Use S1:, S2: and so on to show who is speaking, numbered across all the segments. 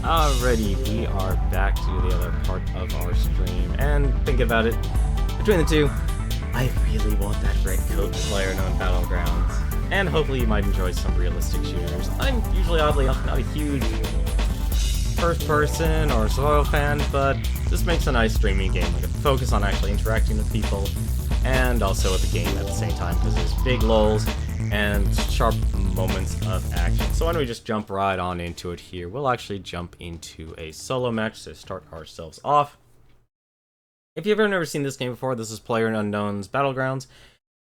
S1: Alrighty, we are back to the other part of our stream, and think about it, between the two, I really want that red coat PlayerUnknown's Battlegrounds, and hopefully you might enjoy some realistic shooters. I'm usually, oddly enough, not a huge first-person or survival fan, but this makes a nice streaming game. I can focus on actually interacting with people, and also with the game at the same time, because there's big lulls and sharp moments of action. So why don't we just jump right on into it here. We'll actually jump into a solo match to start ourselves off. If you've ever never seen this game before, this is PlayerUnknown's Battlegrounds.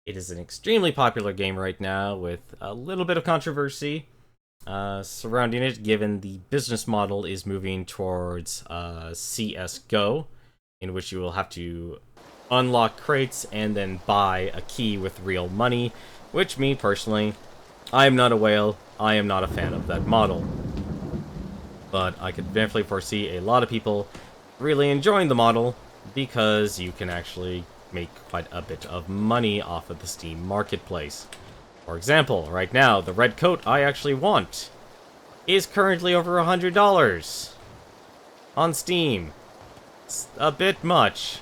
S1: It is an extremely popular game right now with a little bit of controversy surrounding it, given the business model is moving towards CSGO, in which you will have to unlock crates and then buy a key with real money, which, me personally, I am not a whale. I am not a fan of that model. But I could definitely foresee a lot of people really enjoying the model because you can actually make quite a bit of money off of the Steam marketplace. For example, right now, the red coat I actually want is currently over $100 on Steam. It's a bit much.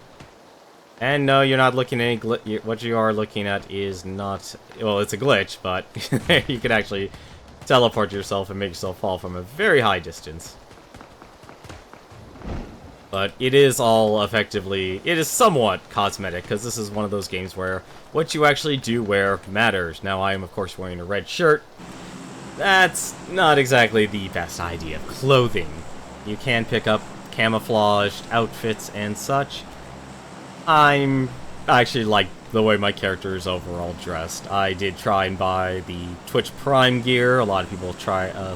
S1: And no, you're not looking at any what you are looking at is not... Well, it's a glitch, but you can actually teleport yourself and make yourself fall from a very high distance. But it is all effectively... It is somewhat cosmetic, because this is one of those games where what you actually do wear matters. Now, I am, of course, wearing a red shirt. That's not exactly the best idea of clothing. You can pick up camouflaged outfits and such. I actually like the way my character is overall dressed. I did try and buy the Twitch Prime gear. A lot of people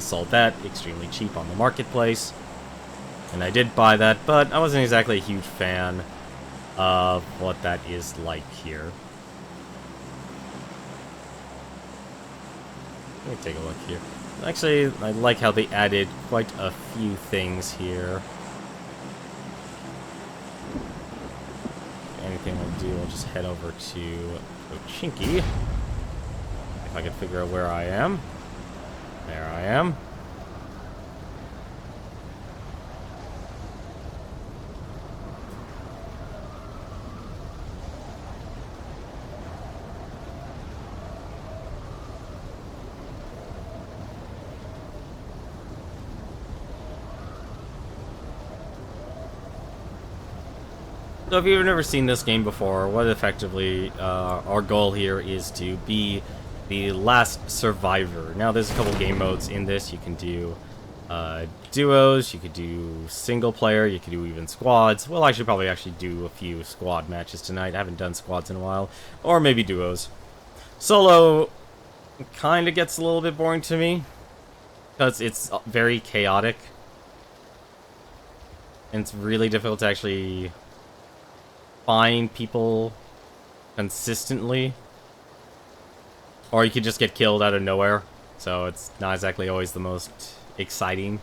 S1: sold that extremely cheap on the marketplace. And I did buy that, but I wasn't exactly a huge fan of what that is like here. Let me take a look here. Actually, I like how they added quite a few things here. Anything I'll do, I'll just head over to Ochinki. If I can figure out where I am. There I am. So if you've never seen this game before, what effectively our goal here is to be the last survivor. Now there's a couple game modes in this. You can do duos, you could do single player, you could do even squads. We'll probably do a few squad matches tonight. I haven't done squads in a while. Or maybe duos. Solo kind of gets a little bit boring to me, because it's very chaotic. And it's really difficult to actually find people consistently, or you could just get killed out of nowhere, so it's not exactly always the most exciting.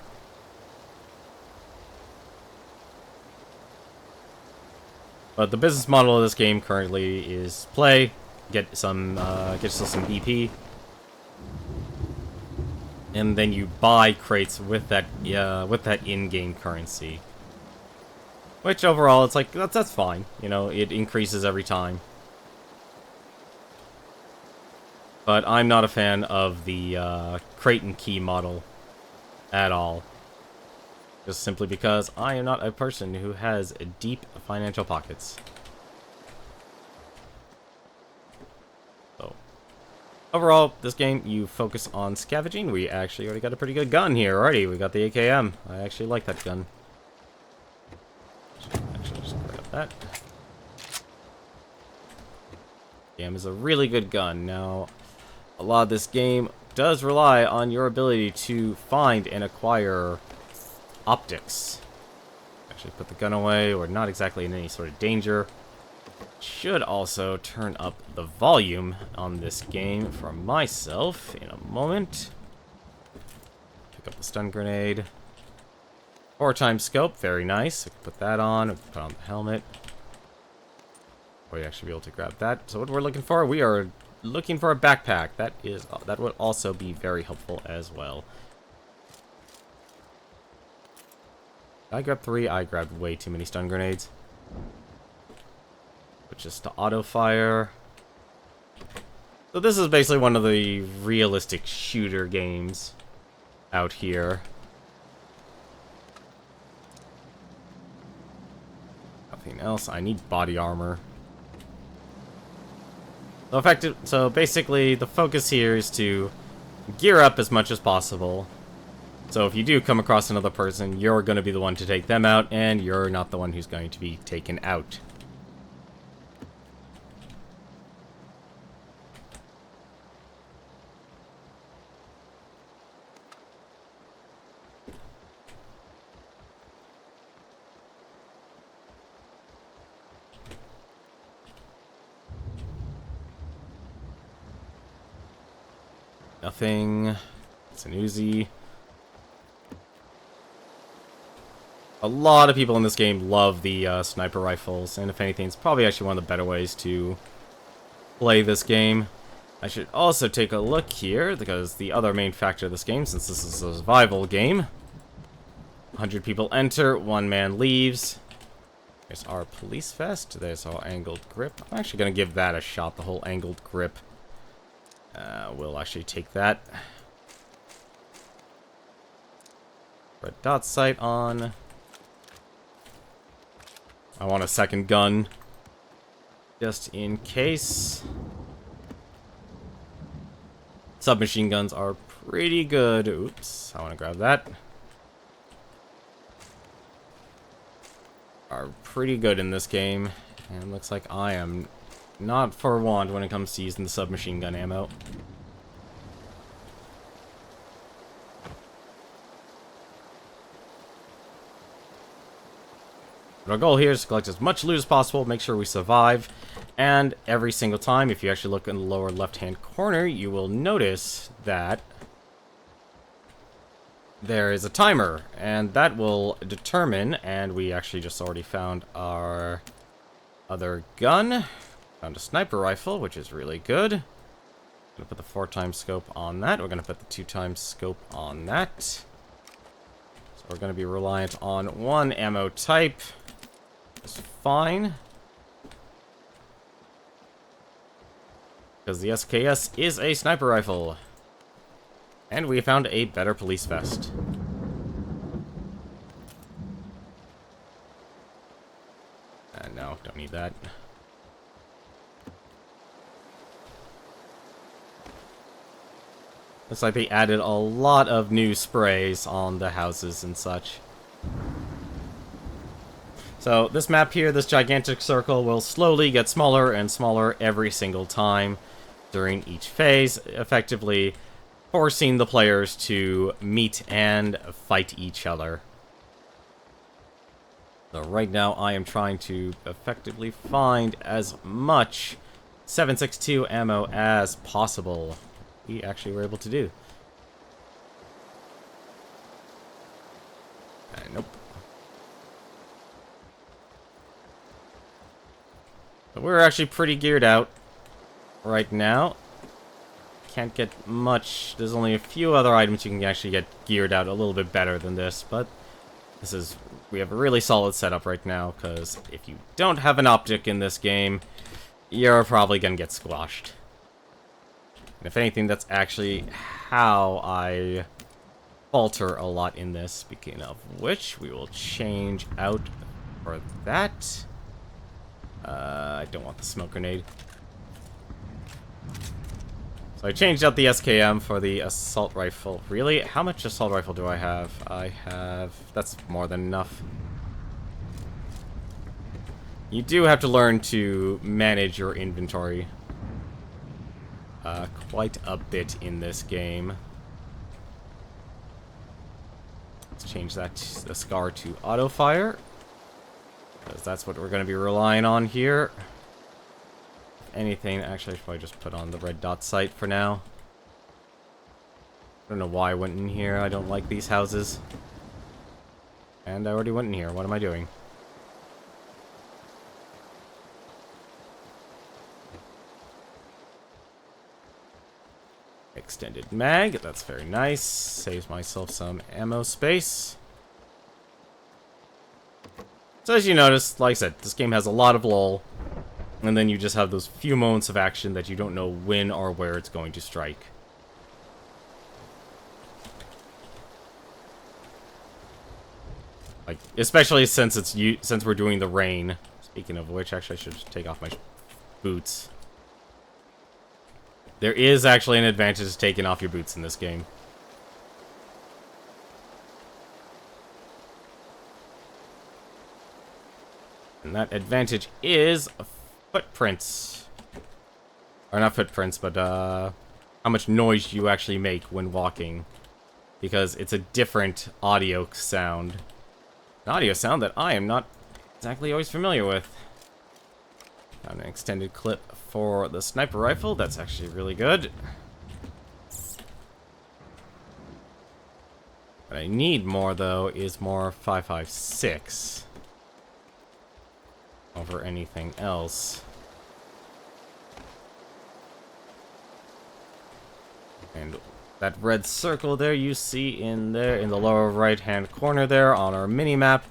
S1: But the business model of this game currently is play, get yourself some BP, and then you buy crates with that in-game currency. Which overall, it's like, that's fine. You know, it increases every time. But I'm not a fan of the crate and key model at all. Just simply because I am not a person who has deep financial pockets. So, overall, this game, you focus on scavenging. We actually already got a pretty good gun here already. We got the AKM. I actually like that gun. Just grab that. AKM is a really good gun. Now, a lot of this game does rely on your ability to find and acquire optics. Actually put the gun away. We're not exactly in any sort of danger. Should also turn up the volume on this game for myself in a moment. Pick up the stun grenade. 4x scope, very nice. We can put that on. We can put on the helmet. We'll actually be able to grab that. So what we're looking for, we are looking for a backpack. That would also be very helpful as well. I grabbed 3. I grabbed way too many stun grenades. Which is to auto fire. So this is basically one of the realistic shooter games out here. Nothing else. I need body armor. So basically, the focus here is to gear up as much as possible. So if you do come across another person, you're going to be the one to take them out, and you're not the one who's going to be taken out. Nothing. It's an Uzi. A lot of people in this game love the sniper rifles, and if anything, it's probably actually one of the better ways to play this game. I should also take a look here, because the other main factor of this game, since this is a survival game, 100 people enter, 1 man leaves. There's our police vest, there's our angled grip. I'm actually going to give that a shot, the whole angled grip. We'll actually take that. Red dot sight on. I want a second gun, just in case. Submachine guns are pretty good. Oops, I want to grab that. Are pretty good in this game, and looks like I am not forewarned when it comes to using the submachine gun ammo. But our goal here is to collect as much loot as possible, make sure we survive, and every single time, if you actually look in the lower left-hand corner, you will notice that there is a timer, and that will determine, and we actually just already found our other gun. Found a sniper rifle, which is really good. Gonna put the 4x scope on that. We're gonna put the 2x scope on that. So we're gonna be reliant on 1 ammo type. It's fine. Because the SKS is a sniper rifle. And we found a better police vest. No, don't need that. Looks like they added a lot of new sprays on the houses and such. So this map here, this gigantic circle, will slowly get smaller and smaller every single time during each phase, effectively forcing the players to meet and fight each other. So right now I am trying to effectively find as much 7.62 ammo as possible. We actually were able to do. Nope. But we're actually pretty geared out right now. Can't get much. There's only a few other items you can actually get geared out a little bit better than this, but we have a really solid setup right now, because if you don't have an optic in this game, you're probably gonna get squashed. And if anything, that's actually how I falter a lot in this. Speaking of which, we will change out for that. I don't want the smoke grenade. So I changed out the SKM for the assault rifle. Really? How much assault rifle do I have? That's more than enough. You do have to learn to manage your inventory quite a bit in this game. Let's change that, the SCAR to auto fire, because that's what we're going to be relying on here. If anything, actually I should probably just put on the red dot sight for now. I don't know why I went in here. I don't like these houses. And I already went in here. What am I doing? Extended mag, that's very nice. Saves myself some ammo space. So as you notice, like I said, this game has a lot of lull, and then you just have those few moments of action that you don't know when or where it's going to strike. Like, especially since since we're doing the rain. Speaking of which, actually I should just take off my boots. There is actually an advantage to taking off your boots in this game. And that advantage is footprints. Or not footprints, but how much noise you actually make when walking. Because it's a different audio sound. An audio sound that I am not exactly always familiar with. Got an extended clip for the sniper rifle. That's actually really good. What I need more, though, is more 5.56 over anything else. And that red circle there you see in there in the lower right hand corner there on our mini map,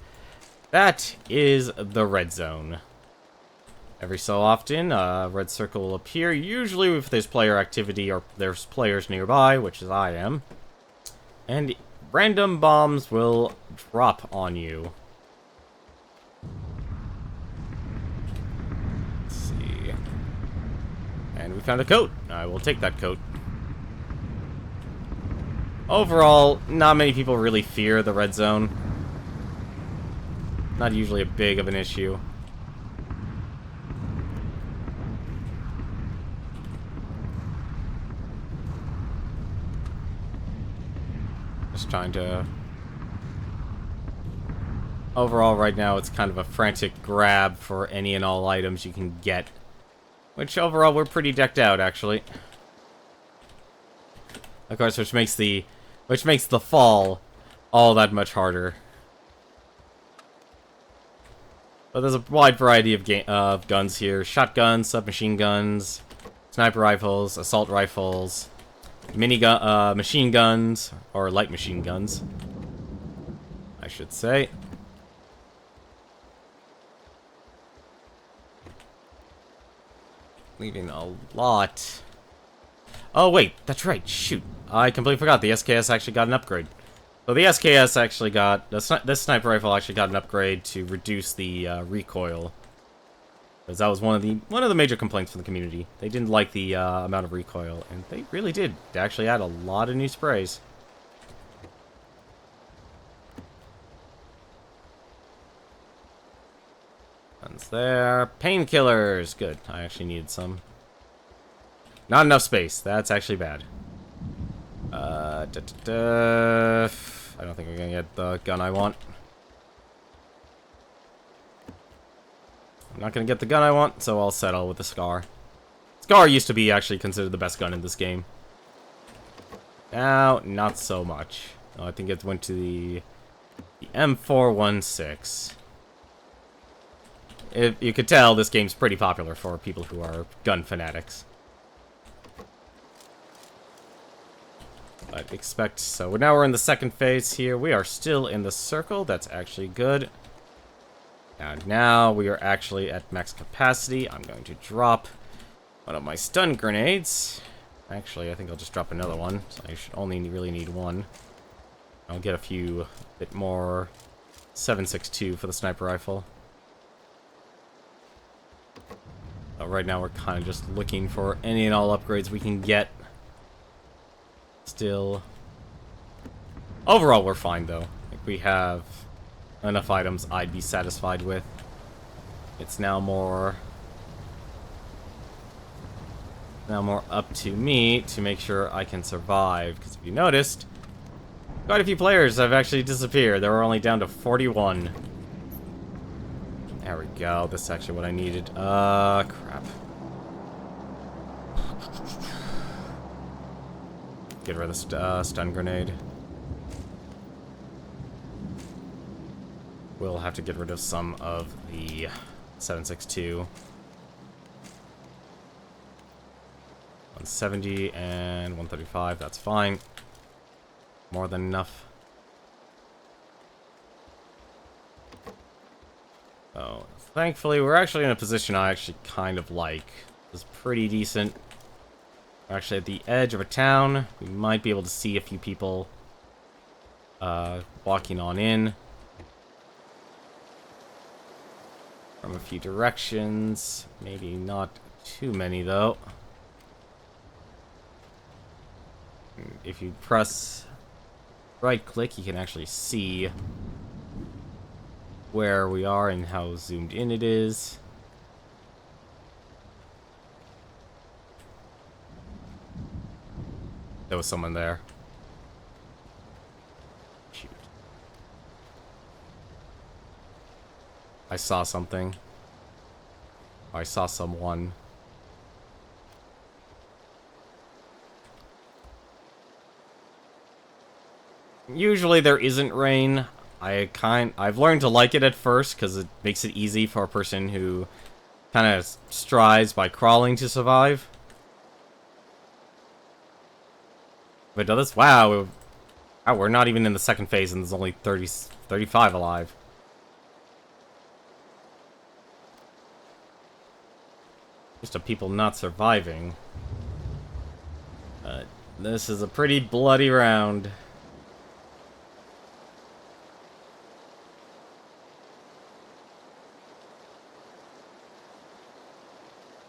S1: that is the red zone. Every so often, a red circle will appear, usually if there's player activity or there's players nearby, which is I am. And random bombs will drop on you. Let's see. And we found a coat. I will take that coat. Overall, not many people really fear the red zone. Not usually a big of an issue. Just trying to... Overall, right now, it's kind of a frantic grab for any and all items you can get. Which, overall, we're pretty decked out, actually. Of course, which makes the fall all that much harder. But there's a wide variety of guns here. Shotguns, submachine guns, sniper rifles, assault rifles, machine guns, or light machine guns, I should say. Leaving a lot. Oh wait, that's right, shoot. I completely forgot, the SKS actually got an upgrade. So the SKS actually got, this sniper rifle actually got an upgrade to reduce the recoil. Because that was one of the major complaints from the community. They didn't like the amount of recoil, and they really did. They actually add a lot of new sprays. Guns there. Painkillers! Good, I actually needed some. Not enough space, that's actually bad. I don't think we're gonna get the gun I want. I'm not gonna get the gun I want, so I'll settle with the Scar. Scar used to be actually considered the best gun in this game. Now, not so much. I think it went to the M416. You could tell this game's pretty popular for people who are gun fanatics. I'd expect so. Now we're in the second phase here. We are still in the circle. That's actually good. And now we are actually at max capacity. I'm going to drop one of my stun grenades. Actually, I think I'll just drop another one. So I should only really need one. I'll get a bit more 7.62 for the sniper rifle. Right now we're kind of just looking for any and all upgrades we can get. Still, overall we're fine though. Like, we have enough items I'd be satisfied with. It's now more up to me to make sure I can survive, because if you noticed, quite a few players have actually disappeared. They were only down to 41. There we go. This is actually what I needed. Crap. Get rid of the stun grenade. We'll have to get rid of some of the 7.62. 170 and 135, that's fine. More than enough. Oh, thankfully, we're actually in a position I actually kind of like. It's pretty decent. We're actually at the edge of a town. We might be able to see a few people walking on in from a few directions. Maybe not too many, though. If you press right-click, you can actually see where we are and how zoomed in it is. There was someone there. Shoot. I saw something. I saw someone. Usually there isn't rain. I've learned to like it at first because it makes it easy for a person who kind of strives by crawling to survive. But this, wow, we're not even in the second phase and there's only 35 alive. Just of people not surviving. This is a pretty bloody round.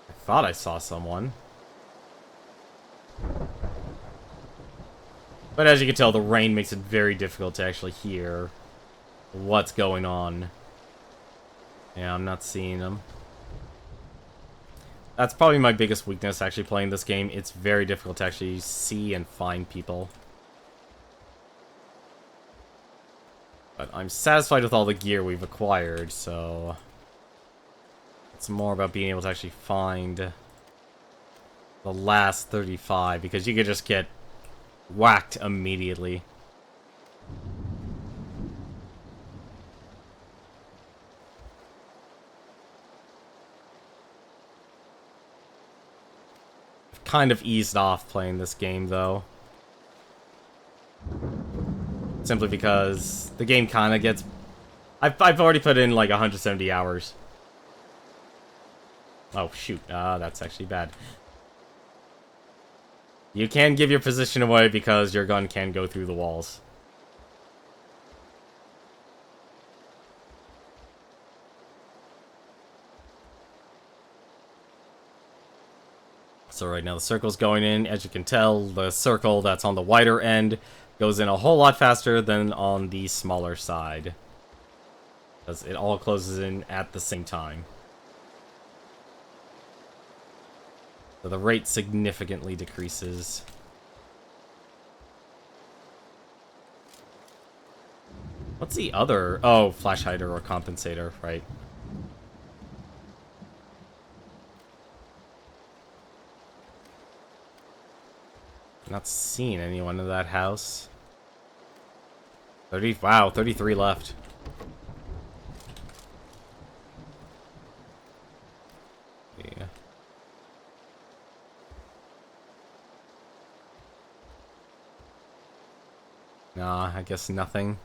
S1: I thought I saw someone. But as you can tell, the rain makes it very difficult to actually hear what's going on. Yeah, I'm not seeing them. That's probably my biggest weakness, actually, playing this game. It's very difficult to actually see and find people. But I'm satisfied with all the gear we've acquired, so... It's more about being able to actually find the last 35, because you could just get whacked immediately. Kind of eased off playing this game, though. Simply because the game kind of gets... I've already put in like 170 hours. Oh, shoot. That's actually bad. You can give your position away because your gun can go through the walls. So right now the circle's going in. As you can tell, the circle that's on the wider end goes in a whole lot faster than on the smaller side. Because it all closes in at the same time. So the rate significantly decreases. What's the other? Oh, flash hider or compensator, right? Not seeing anyone in that house. 30, wow, 33 left. Yeah. Nah, I guess nothing.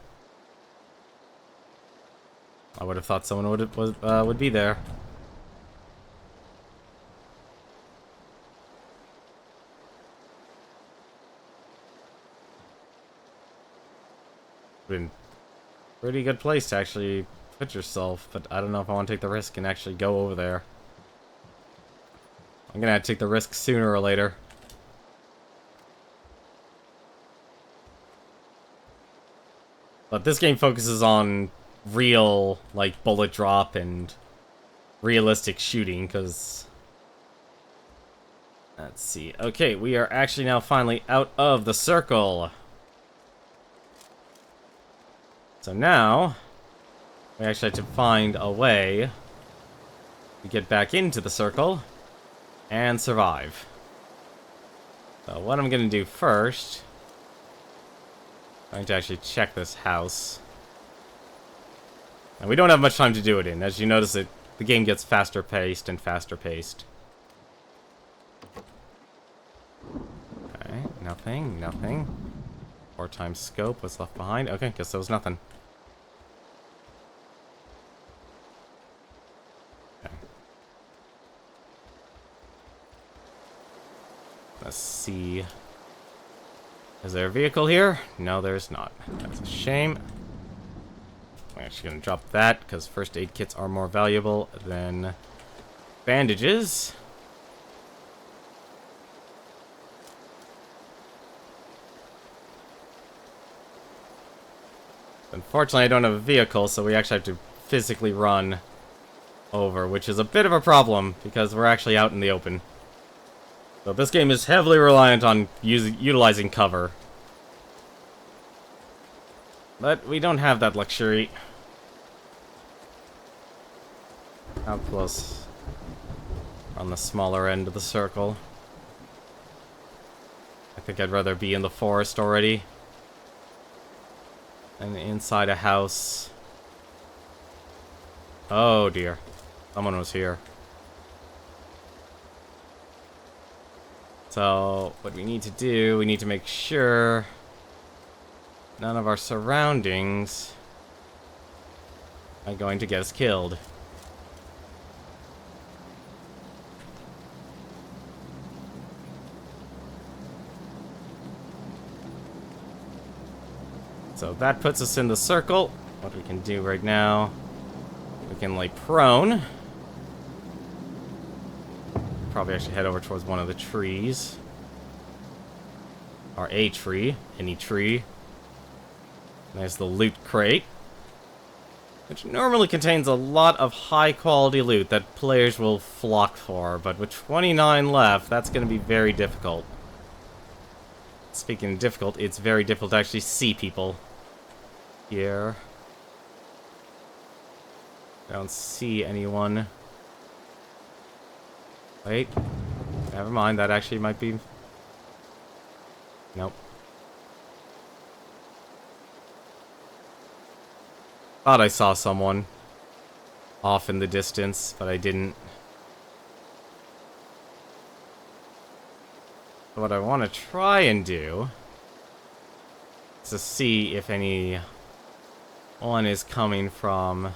S1: I would have thought someone would be there. Been pretty good place to actually put yourself, but I don't know if I want to take the risk and actually go over there. I'm gonna have to take the risk sooner or later. But this game focuses on real, like, bullet drop and realistic shooting, because... Let's see. Okay, we are actually now finally out of the circle. So now, we actually have to find a way to get back into the circle and survive. So what I'm going to do first, I'm going to actually check this house. And we don't have much time to do it in. As you notice, the game gets faster paced and faster paced. Okay, nothing, nothing. 4 times scope was left behind. Okay, guess there was nothing. Let's see. Is there a vehicle here? No, there's not. That's a shame. I'm actually going to drop that, because first aid kits are more valuable than bandages. Unfortunately, I don't have a vehicle, so we actually have to physically run over, which is a bit of a problem, because we're actually out in the open. So this game is heavily reliant on utilizing cover. But we don't have that luxury. How close? On the smaller end of the circle. I think I'd rather be in the forest already. And inside a house. Oh dear. Someone was here. So, what we need to do, we need to make sure none of our surroundings are going to get us killed. So that puts us in the circle. What we can do right now, we can lay prone. Probably actually head over towards one of the trees. Or a tree. Any tree. There's the loot crate. Which normally contains a lot of high quality loot that players will flock for. But with 29 left, that's going to be very difficult. Speaking of difficult, it's very difficult to actually see people. Here. I don't see anyone. Wait. Never mind, that actually might be... Nope. Thought I saw someone off in the distance, but I didn't. So what I want to try and do is to see if anyone is coming from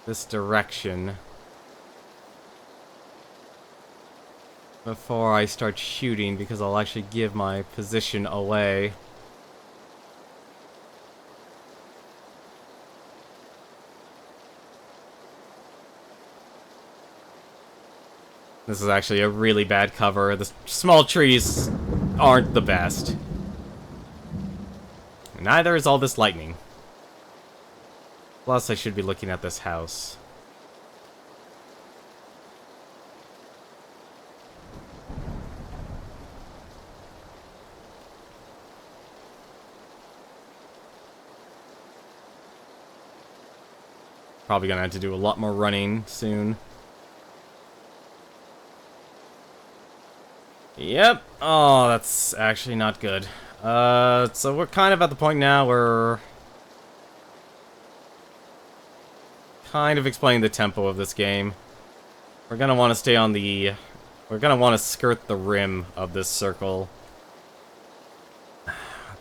S1: this direction before I start shooting, because I'll actually give my position away. This is actually a really bad cover. The small trees aren't the best. Neither is all this lightning. Plus, I should be looking at this house. Probably gonna have to do a lot more running soon. Yep. Oh, that's actually not good. So we're kind of at the point now where... kind of explaining the tempo of this game. We're gonna want to stay on the... we're gonna want to skirt the rim of this circle.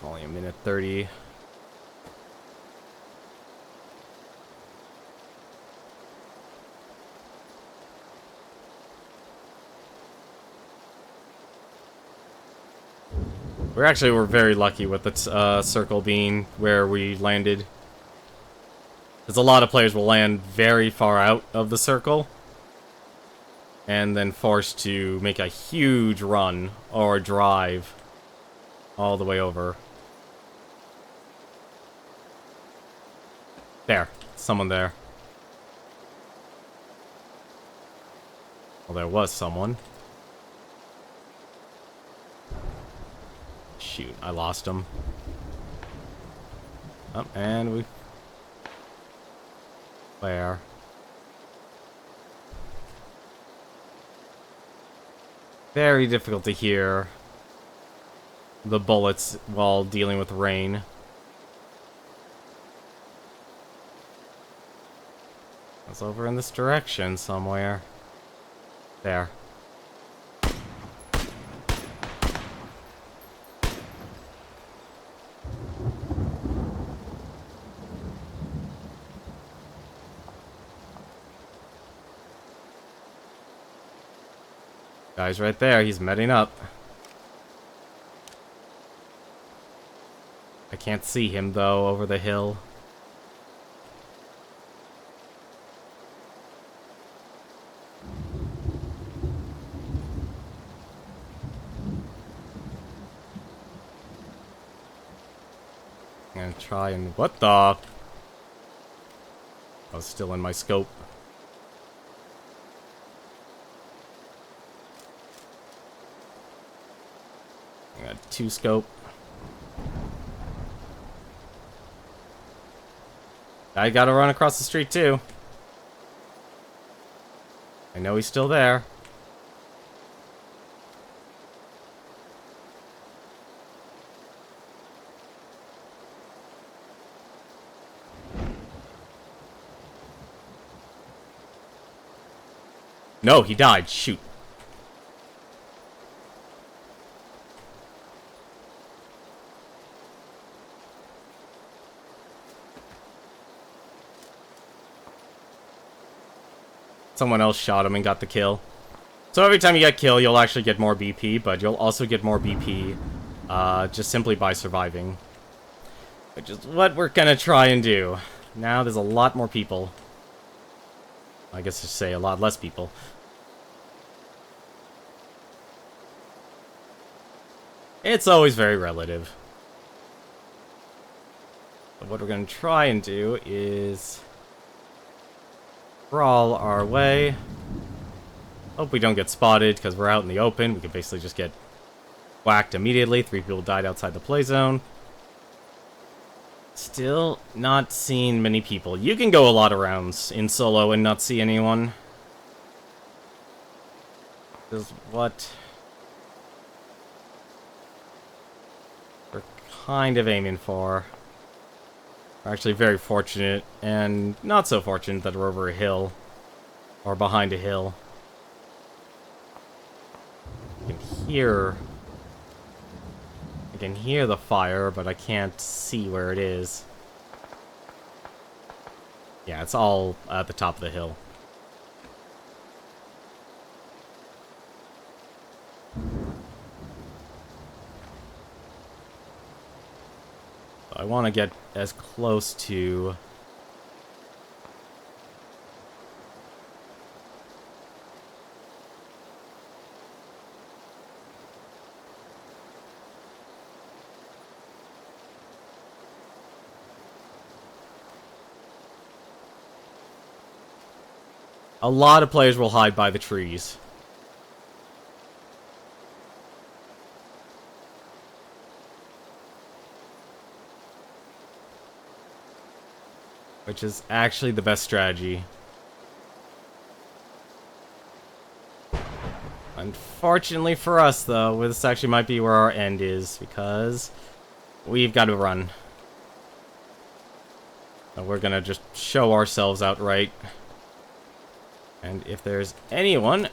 S1: Only a minute 30. We're very lucky with the circle being where we landed. Because a lot of players will land very far out of the circle. And then forced to make a huge run or drive all the way over. There. Someone there. Well, there was someone. Shoot, I lost him. Oh, and we... where? Very difficult to hear the bullets while dealing with rain. It's over in this direction somewhere. There. Guy's right there, he's meting up. I can't see him, though, over the hill. I'm gonna try and... What the... I was still in my scope. I got 2 scope. I gotta run across the street, too. I know he's still there. No, he died. Shoot. Someone else shot him and got the kill. So every time you get killed, you'll actually get more BP, but you'll also get more BP just simply by surviving. Which is what we're gonna try and do. Now there's a lot more people. I guess to say a lot less people. It's always very relative. But what we're gonna try and do is crawl our way. Hope we don't get spotted because we're out in the open. We could basically just get whacked immediately. 3 people died outside the play zone. Still not seeing many people. You can go a lot of rounds in solo and not see anyone. Is what we're kind of aiming for. We're actually very fortunate and not so fortunate that we're over a hill or behind a hill. I can hear the fire, but I can't see where it is. Yeah, it's all at the top of the hill. I want to get as close to... A lot of players will hide by the trees. Which is actually the best strategy. Unfortunately for us, though, this actually might be where our end is, because we've got to run. And we're gonna just show ourselves outright. And if there's anyone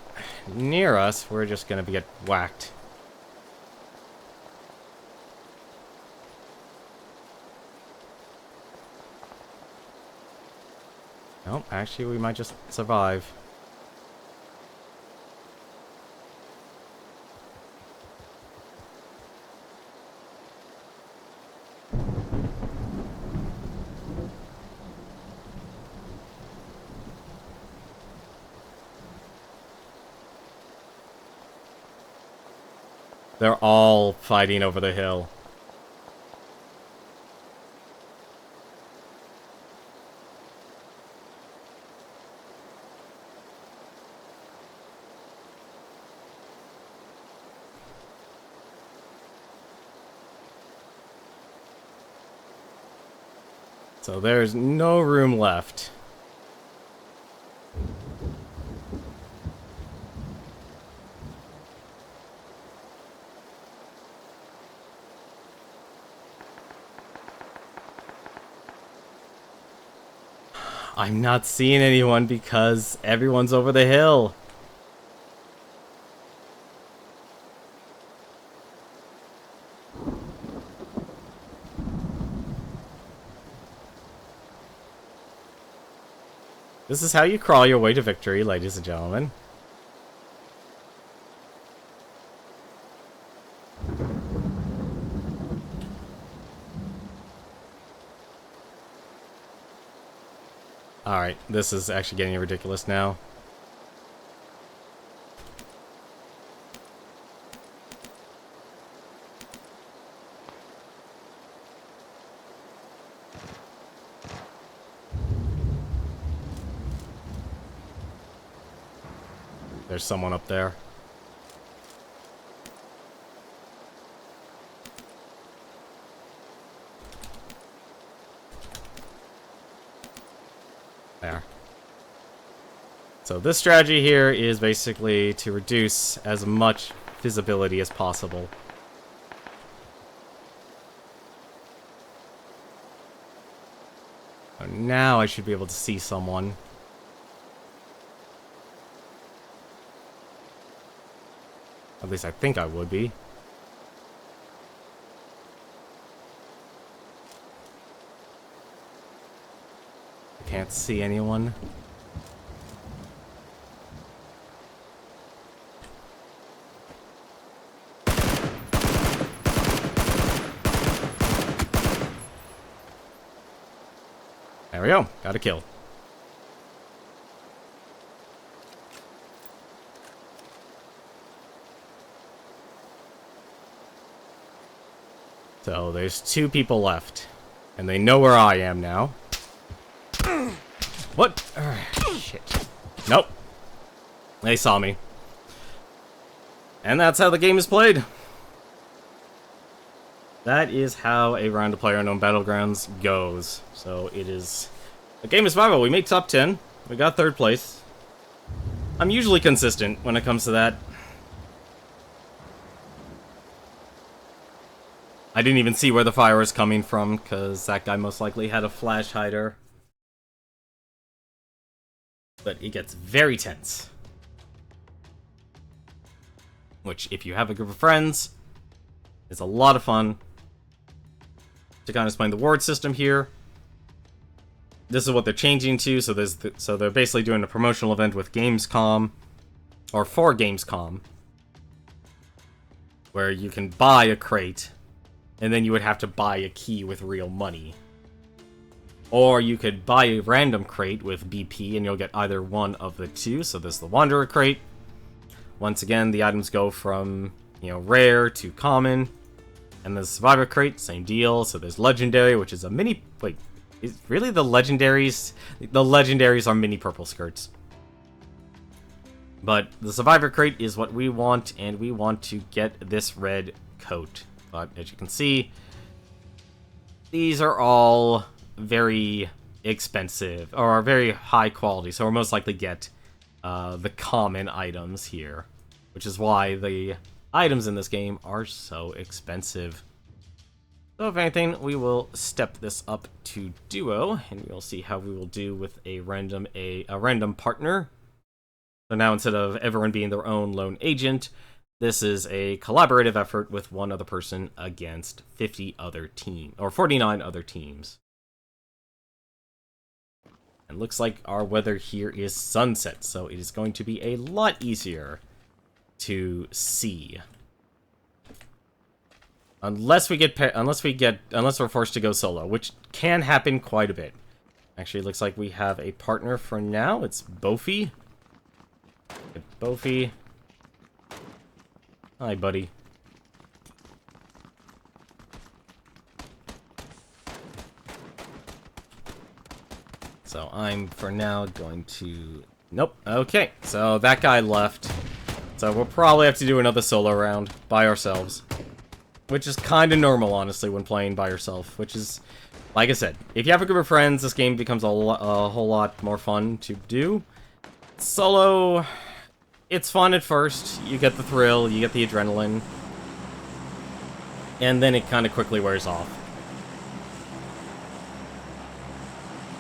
S1: near us, we're just gonna get whacked. Nope, actually we might just survive. They're all fighting over the hill. So there's no room left. I'm not seeing anyone because everyone's over the hill. This is how you crawl your way to victory, ladies and gentlemen. Alright, this is actually getting ridiculous now. There's someone up there. There. So this strategy here is basically to reduce as much visibility as possible. So now I should be able to see someone. At least I think I would be. Can't see anyone. There we go. Got a kill. So there's 2 people left. And they know where I am now. What? Shit. Nope. They saw me. And that's how the game is played. That is how a round of PlayerUnknown's Battlegrounds goes. So it is a game of survival. We made top 10. We got 3rd place. I'm usually consistent when it comes to that. I didn't even see where the fire was coming from, because that guy most likely had a flash hider. But it gets very tense. Which, if you have a group of friends, is a lot of fun. To kind of explain the ward system here, this is what they're changing to. So so they're basically doing a promotional event with Gamescom, or for Gamescom, where you can buy a crate, and then you would have to buy a key with real money. Or you could buy a random crate with BP and you'll get either one of the 2. So this is the Wanderer crate. Once again, the items go from, rare to common. And the Survivor crate, same deal. So there's Legendary, which is a mini... Wait, is really the Legendaries? The Legendaries are mini purple skirts. But the Survivor crate is what we want, and we want to get this red coat. But as you can see, these are all very expensive, or very high quality, so we'll most likely get the common items here, which is why the items in this game are so expensive. So if anything, we will step this up to duo, and we'll see how we will do with a random partner. So now instead of everyone being their own lone agent, this is a collaborative effort with one other person against 50 other teams, or 49 other teams. And looks like our weather here is sunset, so it is going to be a lot easier to see. Unless we're forced to go solo, which can happen quite a bit. Actually, it looks like we have a partner for now. It's Bofi. Bofi. Hi, buddy. So I'm, for now, going to... Nope. Okay, so that guy left. So we'll probably have to do another solo round by ourselves. Which is kind of normal, honestly, when playing by yourself. Which is, like I said, if you have a group of friends, this game becomes a whole lot more fun to do. Solo, it's fun at first. You get the thrill, you get the adrenaline. And then it kind of quickly wears off.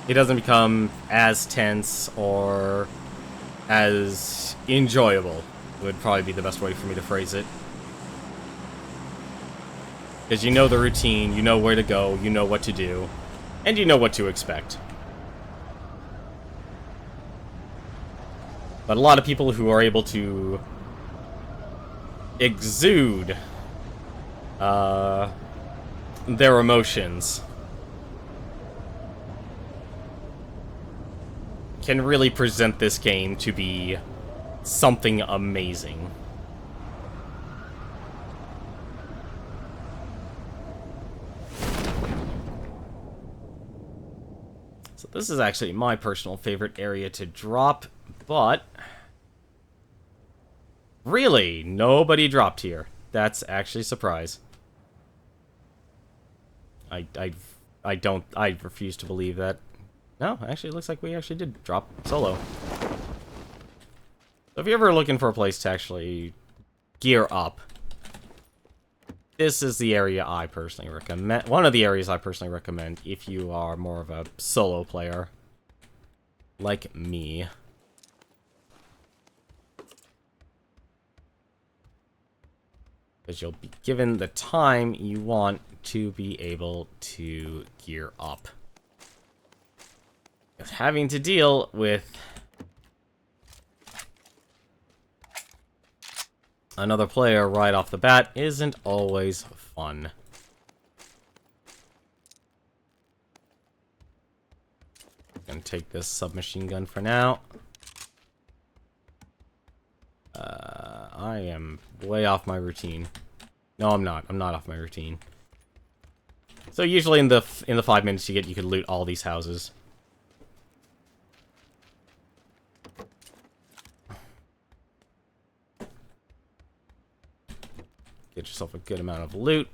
S1: It doesn't become as tense or as enjoyable, would probably be the best way for me to phrase it. Because you know the routine, you know where to go, you know what to do, and you know what to expect. But a lot of people who are able to exude their emotions can really present this game to be something amazing. So this is actually my personal favorite area to drop, but really, nobody dropped here. That's actually a surprise. I refuse to believe that. No, actually, it looks like we actually did drop solo. So if you're ever looking for a place to actually gear up, this is the area I personally recommend. One of the areas I personally recommend if you are more of a solo player, like me. Because you'll be given the time you want to be able to gear up. Because having to deal with another player right off the bat isn't always fun. I'm gonna take this submachine gun for now. I am way off my routine. No, I'm not. I'm not off my routine. So usually in the 5 minutes you get, you can loot all these houses. Get yourself a good amount of loot.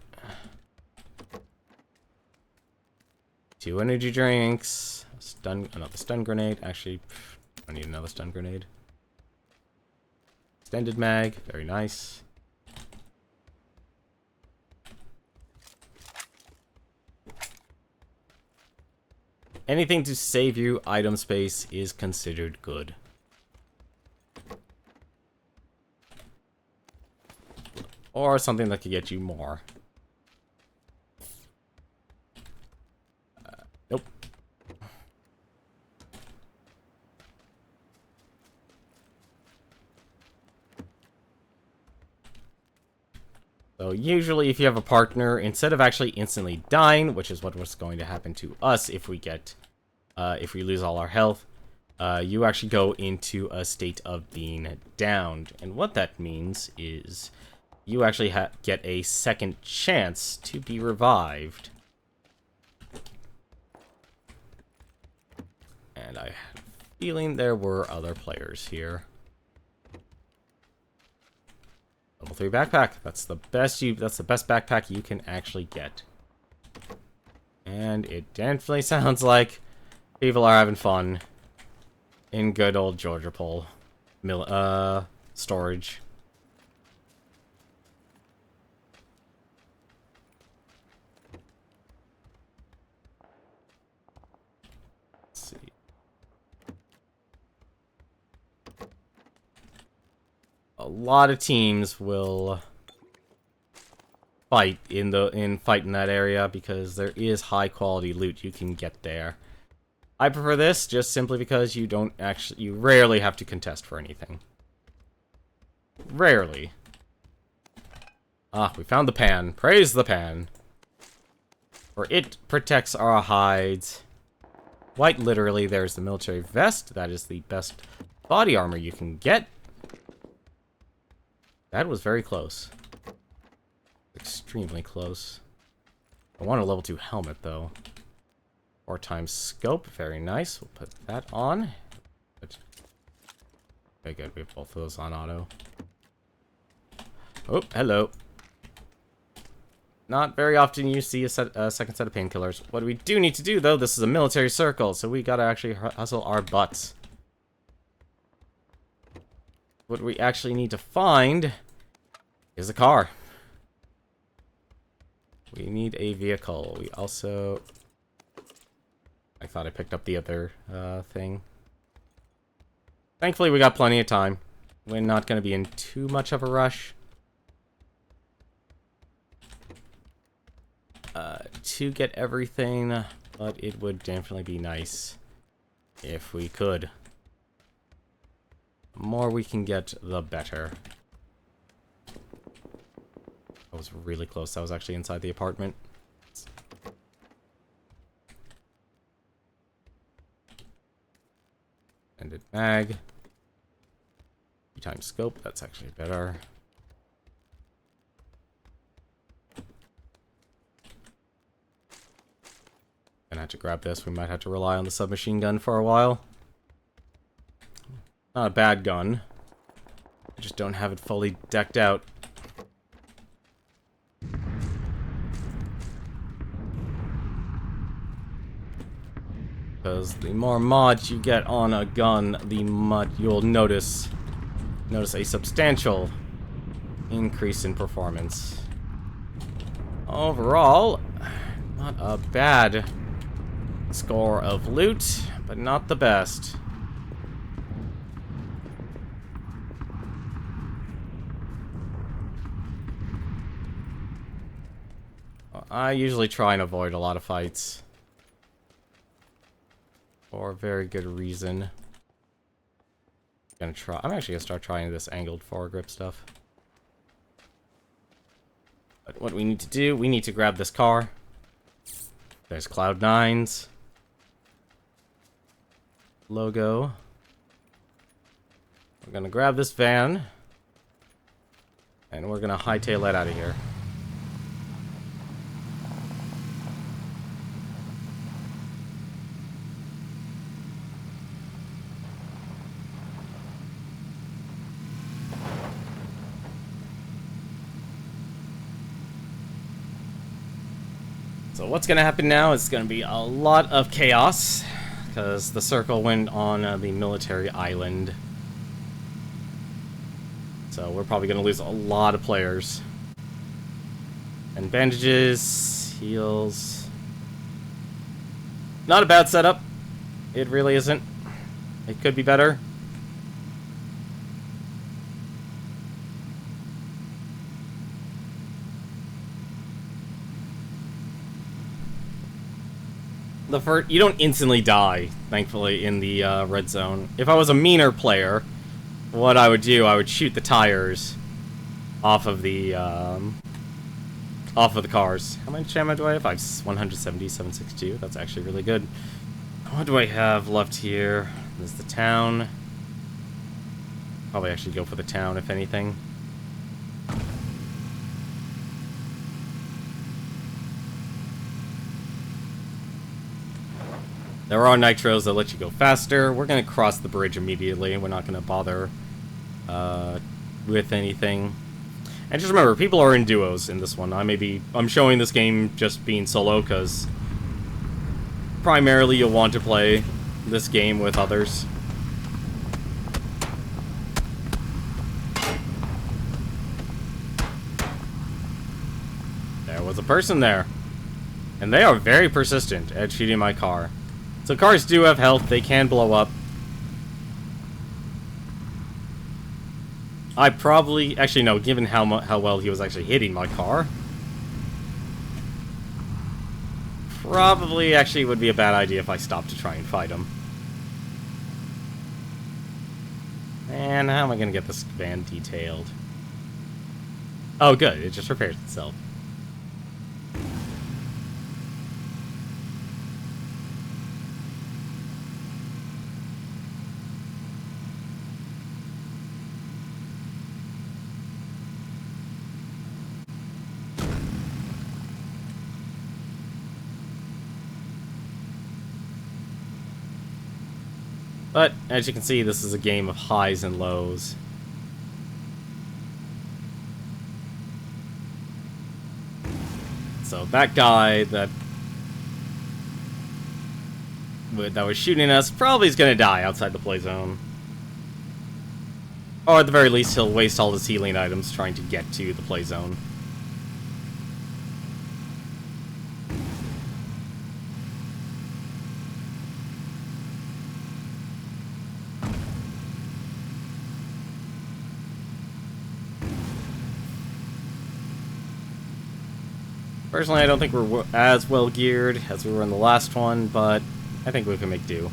S1: 2 energy drinks. Another stun grenade. Actually, I need another stun grenade. Extended mag. Very nice. Anything to save you item space is considered good. Or something that could get you more. Nope. So usually if you have a partner, instead of actually instantly dying, which is what's going to happen to us if we get, if we lose all our health, you actually go into a state of being downed. And what that means is you actually get a second chance to be revived. And I have a feeling there were other players here. Level 3 backpack. That's the best backpack you can actually get. And it definitely sounds like people are having fun in good old Georgia Pole storage. Let's see. A lot of teams will fight in that area because there is high quality loot you can get there. I prefer this just simply because you rarely have to contest for anything. Rarely. Ah, we found the pan. Praise the pan. For it protects our hides. Quite literally, there's the military vest. That is the best body armor you can get. That was very close. Extremely close. I want a level 2 helmet, though. 4 times scope. Very nice. We'll put that on. Okay, good. We have both of those on auto. Oh, hello. Not very often you see a second set of painkillers. What we do need to do, though, this is a military circle, so we gotta actually hustle our butts. What we actually need to find is a car. We need a vehicle. We also... I thought I picked up the other thing. Thankfully, we got plenty of time. We're not going to be in too much of a rush. To get everything, but it would definitely be nice if we could. The more we can get, the better. That was really close. That was actually inside the apartment. Mag. 3x scope, that's actually better. Gonna have to grab this. We might have to rely on the submachine gun for a while. Not a bad gun. I just don't have it fully decked out. Because the more mods you get on a gun, the more you'll notice a substantial increase in performance. Overall, not a bad score of loot, but not the best. I usually try and avoid a lot of fights. For a very good reason. I'm actually gonna start trying this angled foregrip stuff. But what we need to do, we need to grab this car. There's Cloud9's logo. We're gonna grab this van. And we're gonna hightail it out of here. So what's going to happen now is going to be a lot of chaos, because the circle went on the military island. So we're probably going to lose a lot of players. And bandages, heals. Not a bad setup. It really isn't. It could be better. You don't instantly die, thankfully, in the red zone. If I was a meaner player, what I would do, I would shoot the tires off of the cars. How much ammo do I have? I have 170, 762. That's actually really good. What do I have left here? There's the town. Probably actually go for the town, if anything. There are nitros that let you go faster. We're going to cross the bridge immediately. We're not going to bother with anything. And just remember, people are in duos in this one. I'm showing this game just being solo because primarily you'll want to play this game with others. There was a person there. And they are very persistent at shooting my car. So cars do have health, they can blow up. I probably, actually no, given how well he was actually hitting my car, probably actually would be a bad idea if I stopped to try and fight him. And how am I going to get this van detailed? Oh good, it just repairs itself. But, as you can see, this is a game of highs and lows. So that guy that was shooting us probably is going to die outside the play zone. Or at the very least, he'll waste all his healing items trying to get to the play zone. Personally, I don't think we're as well geared as we were in the last one, but I think we can make do.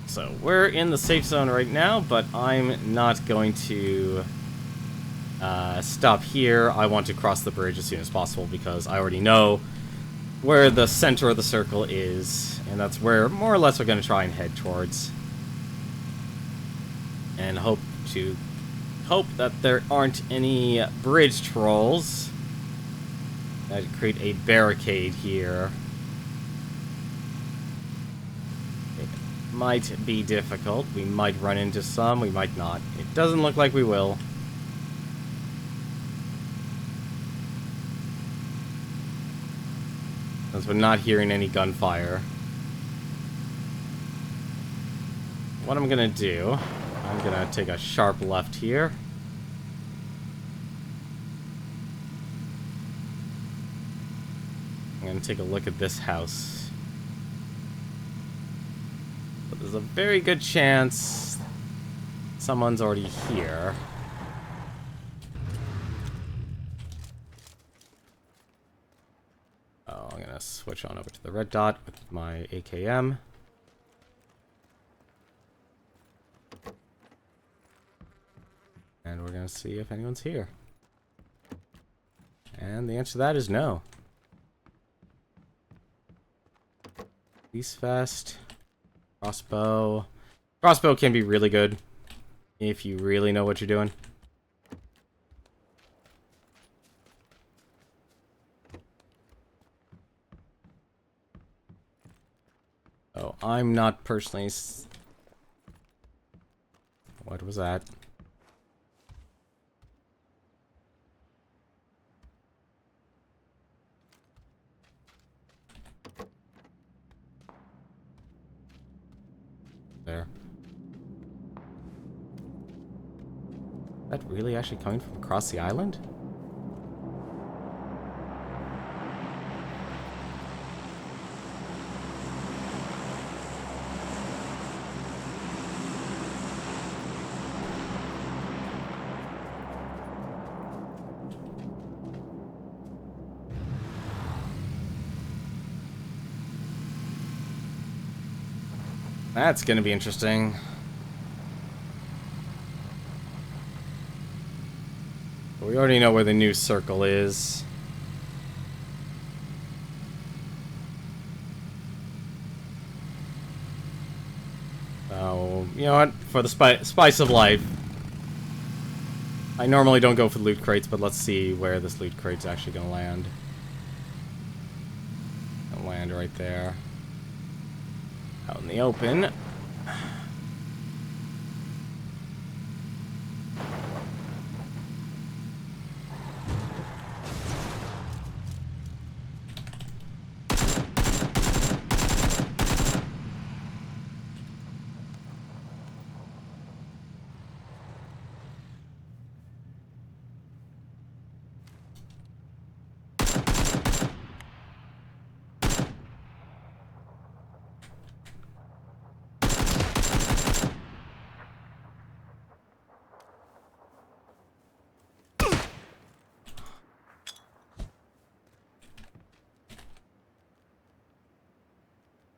S1: So, we're in the safe zone right now, but I'm not going to stop here. I want to cross the bridge as soon as possible because I already know where the center of the circle is, and that's where more or less we're going to try and head towards. And hope that there aren't any bridge trolls that create a barricade here. It might be difficult. We might run into some, we might not. It doesn't look like we will. Since we're not hearing any gunfire. What I'm gonna do, I'm gonna take a sharp left here. I'm gonna take a look at this house. But there's a very good chance someone's already here. Oh, I'm gonna switch on over to the red dot with my AKM. And we're gonna see if anyone's here. And the answer to that is no. Peace Fest. Crossbow. Crossbow can be really good if you really know what you're doing. Oh, I'm not personally... What was that? There. That really actually coming from across the island? That's gonna be interesting. We already know where the new circle is. So, you know what? For the spice of life, I normally don't go for loot crates, but let's see where this loot crate's actually gonna land. It'll land right there. Out in the open.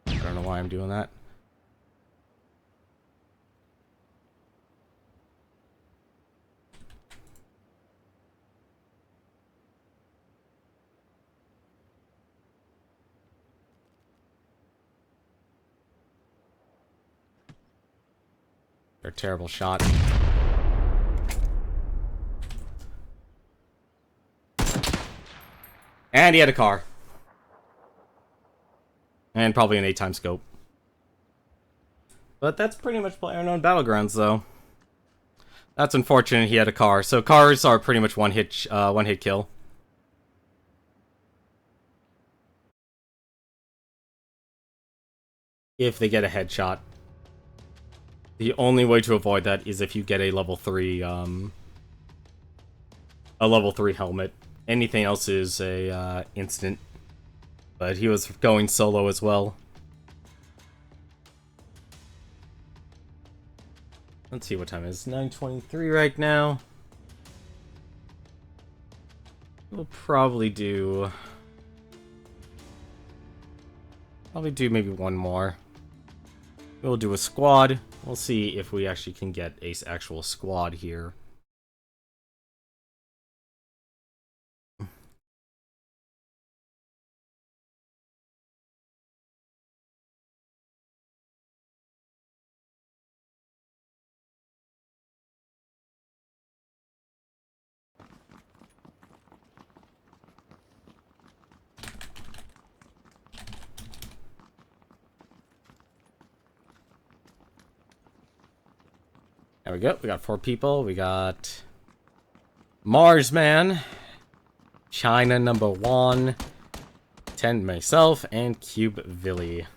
S1: I don't know why I'm doing that. They're a terrible shot. And he had a car. And probably an 8-time scope. But that's pretty much PlayerUnknown's Battlegrounds, though. That's unfortunate he had a car. So cars are pretty much one hit kill. If they get a headshot. The only way to avoid that is if you get a level 3 helmet. Anything else is a instant. But he was going solo as well. Let's see what time it is. 9:23 right now. We'll probably do maybe one more. We'll do a squad. We'll see if we actually can get an actual squad here. There we go. We got 4 people. We got Marsman, China number 1, Ten myself, and Cube Villy.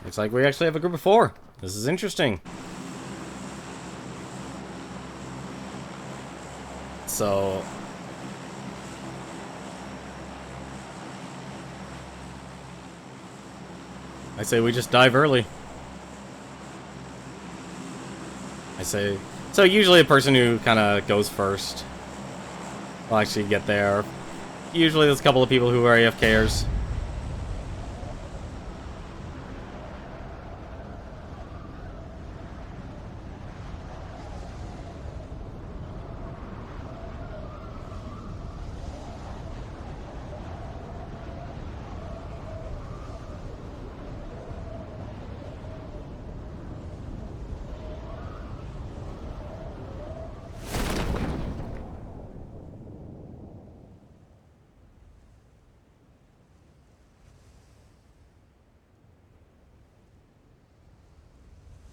S1: Looks like we actually have a group of 4. This is interesting. So... I say we just dive early. I say... So usually the person who kind of goes first will actually get there. Usually there's a couple of people who are AFKers.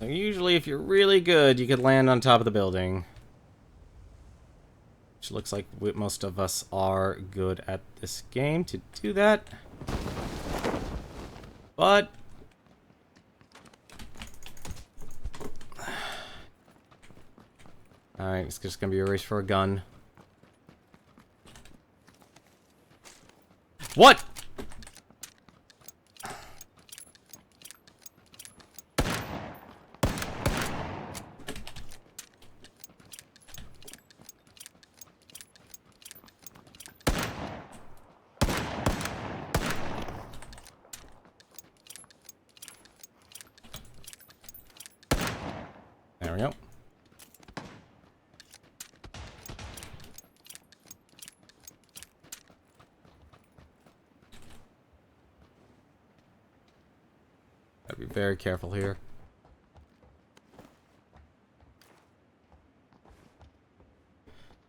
S1: Usually, if you're really good, you could land on top of the building. Which looks like most of us are good at this game to do that. But... Alright, it's just gonna be a race for a gun. What?! There we go. Gotta be very careful here.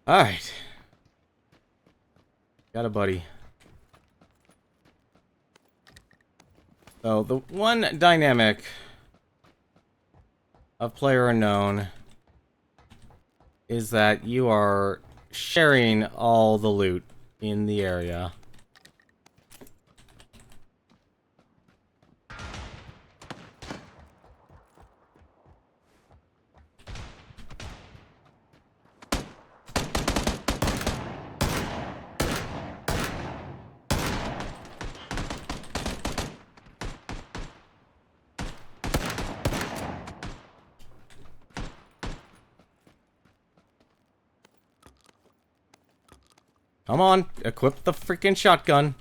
S1: Alright. Got a buddy. So, the one dynamic of PlayerUnknown is that you are sharing all the loot in the area. Come on, equip the freaking shotgun.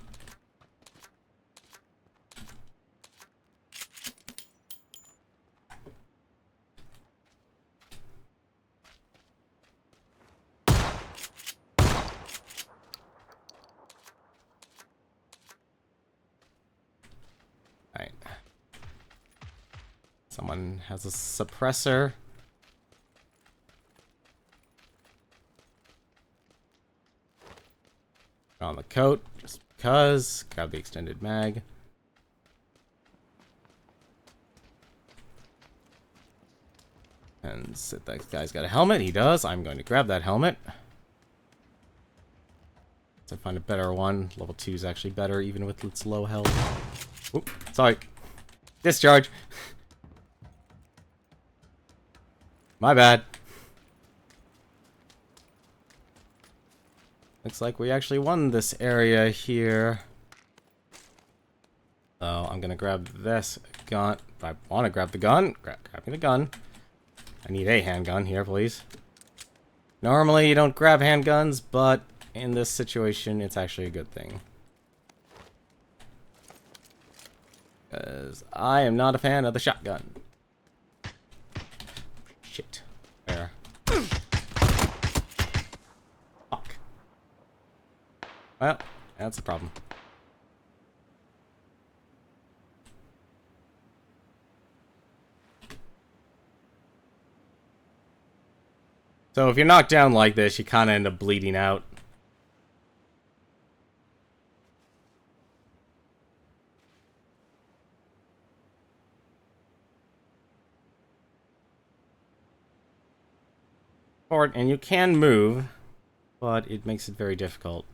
S1: Alright. Someone has a suppressor. On the coat, just because. Grab the extended mag. And sit, that guy's got a helmet. He does. I'm going to grab that helmet. To find a better one. Level 2 is actually better, even with its low health. Oop, sorry. Discharge. My bad. Looks like we actually won this area here. So I'm gonna grab this gun. If I want to grab the gun, grab me the gun. I need a handgun here, please. Normally you don't grab handguns, but in this situation, it's actually a good thing. Because I am not a fan of the shotgun. shit. There. Fuck. Well, that's a problem. So if you're knocked down like this, you kind of end up bleeding out. And you can move, but it makes it very difficult.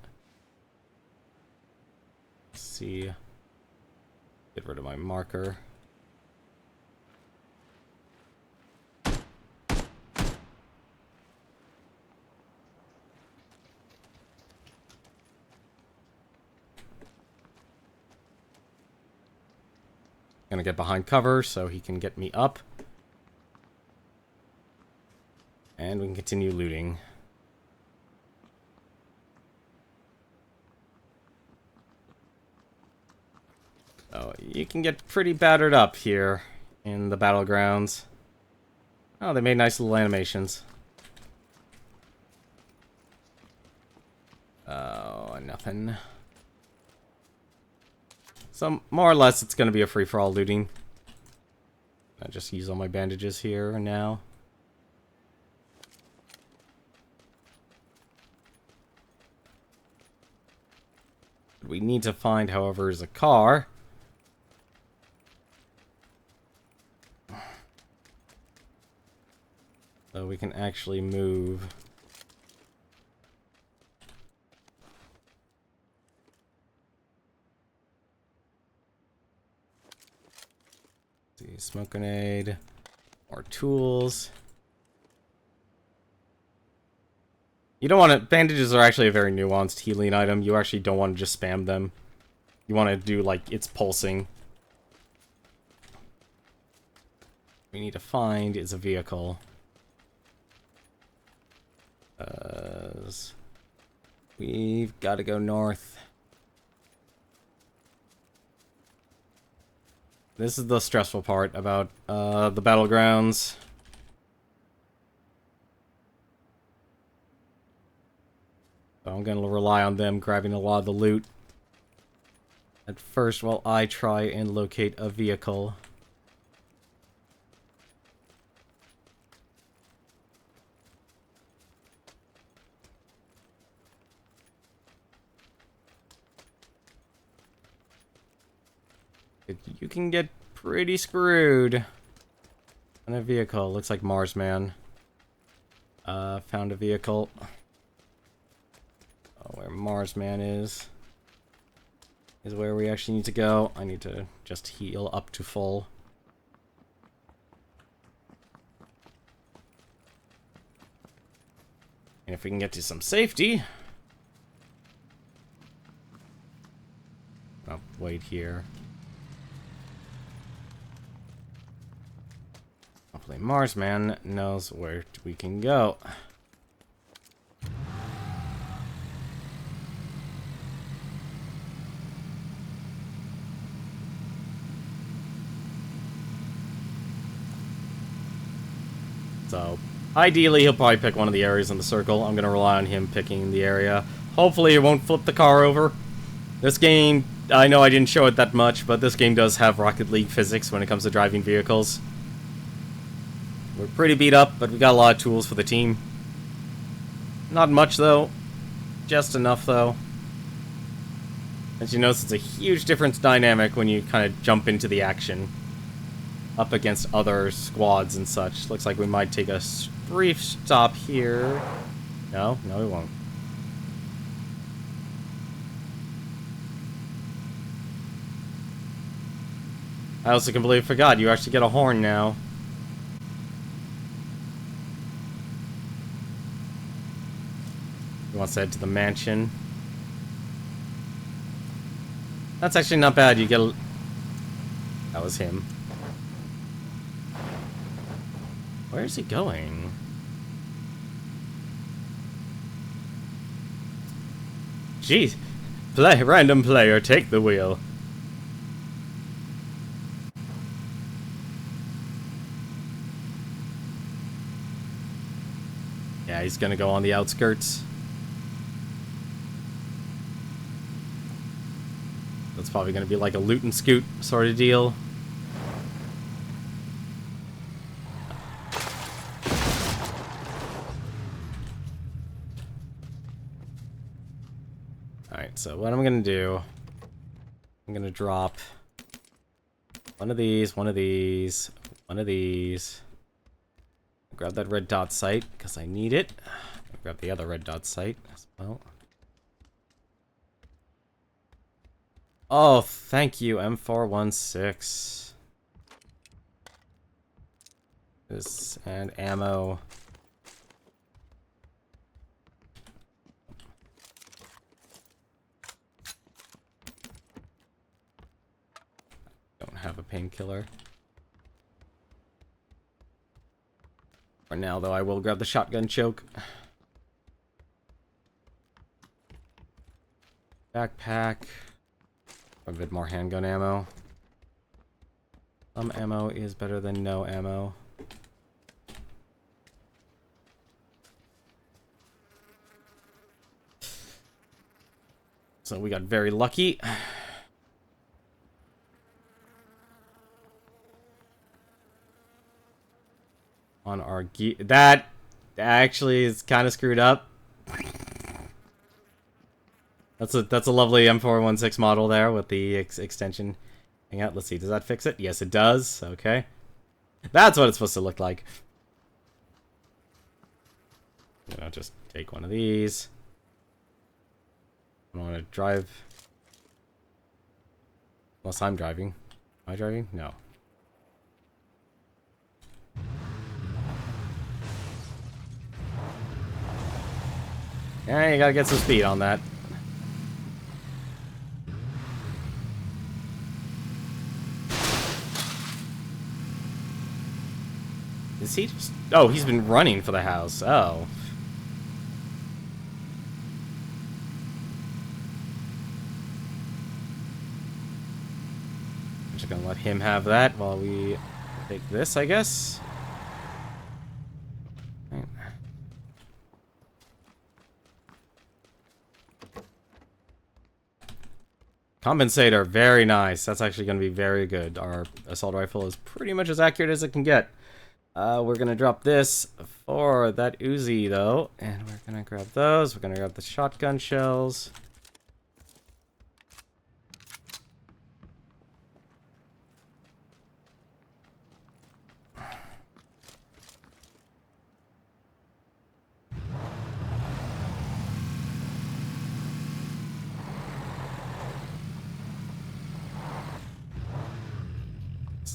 S1: Let's see. Get rid of my marker. Gonna get behind cover so he can get me up. And we can continue looting. Oh, you can get pretty battered up here in the Battlegrounds. Oh, they made nice little animations. Oh, nothing. So, more or less, it's gonna be a free-for-all looting. I just use all my bandages here now. What we need to find, however, is a car. So we can actually move. Let's see, smoke grenade. More tools. You don't want to... Bandages are actually a very nuanced healing item. You actually don't want to just spam them. You want to do, like, it's pulsing. What we need to find is a vehicle. We've got to go north. This is the stressful part about the Battlegrounds. So I'm going to rely on them grabbing a lot of the loot at first while I try and locate a vehicle. You can get pretty screwed on a vehicle. Looks like Marsman. Found a vehicle. Oh, where Marsman is where we actually need to go. I need to just heal up to full. And if we can get to some safety... I'll wait here. Hopefully Marsman knows where we can go. So, ideally he'll probably pick one of the areas in the circle. I'm going to rely on him picking the area. Hopefully it won't flip the car over. This game, I know I didn't show it that much, but this game does have Rocket League physics when it comes to driving vehicles. We're pretty beat up, but we got a lot of tools for the team. Not much, though. Just enough, though. As you notice, it's a huge difference dynamic when you kind of jump into the action. Up against other squads and such. Looks like we might take a brief stop here. No, we won't. I also completely forgot, you actually get a horn now. He wants to head to the mansion. That's actually not bad, you get a... That was him. Where is he going? Jeez. Random player, take the wheel. Yeah, he's gonna go on the outskirts. That's probably gonna be like a loot and scoot sort of deal. Alright, so what I'm gonna do, I'm gonna drop one of these, one of these, one of these. Grab that red dot sight, because I need it. Grab the other red dot sight as well. Oh, thank you, M416. This, and ammo. Don't have a painkiller. For now, though, I will grab the shotgun choke. Backpack. A bit more handgun ammo. Some ammo is better than no ammo. So we got very lucky. On our gear. That actually is kind of screwed up. That's a lovely M416 model there with the extension. Hang out. Let's see. Does that fix it? Yes, it does. Okay. That's what it's supposed to look like. I'll just take one of these. I want to drive. Unless I'm driving. Am I driving? No. Yeah, you gotta get some speed on that. Is he just... Oh, he's been running for the house. Oh. I'm just gonna let him have that while we take this, I guess. Right. Compensator, very nice. That's actually going to be very good. Our assault rifle is pretty much as accurate as it can get. We're going to drop this for that Uzi, though. And we're going to grab those. We're going to grab the shotgun shells.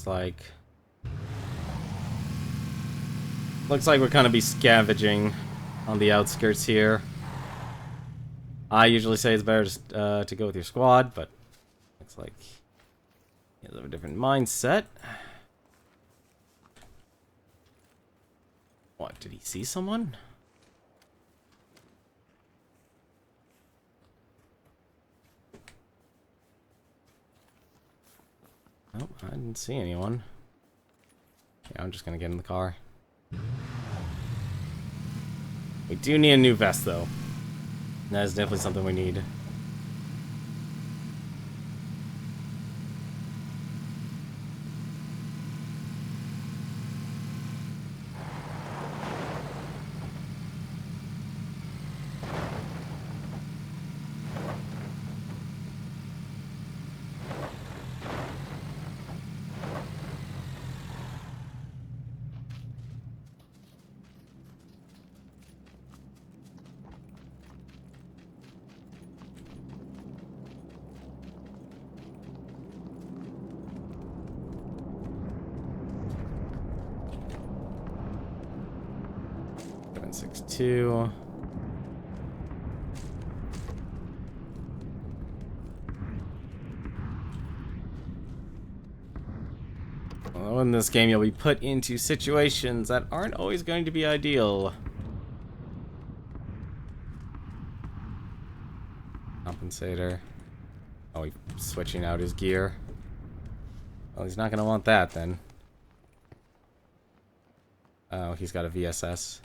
S1: Like, looks like we're gonna be scavenging on the outskirts here. I usually say it's better to go with your squad, but looks like he has a different mindset. What, did he see someone? Nope, I didn't see anyone. Yeah, I'm just gonna get in the car. We do need a new vest, though. That is definitely something we need. Two. Well, in this game, you'll be put into situations that aren't always going to be ideal. Compensator. Oh, he's switching out his gear. Well, he's not going to want that then. Oh, he's got a VSS.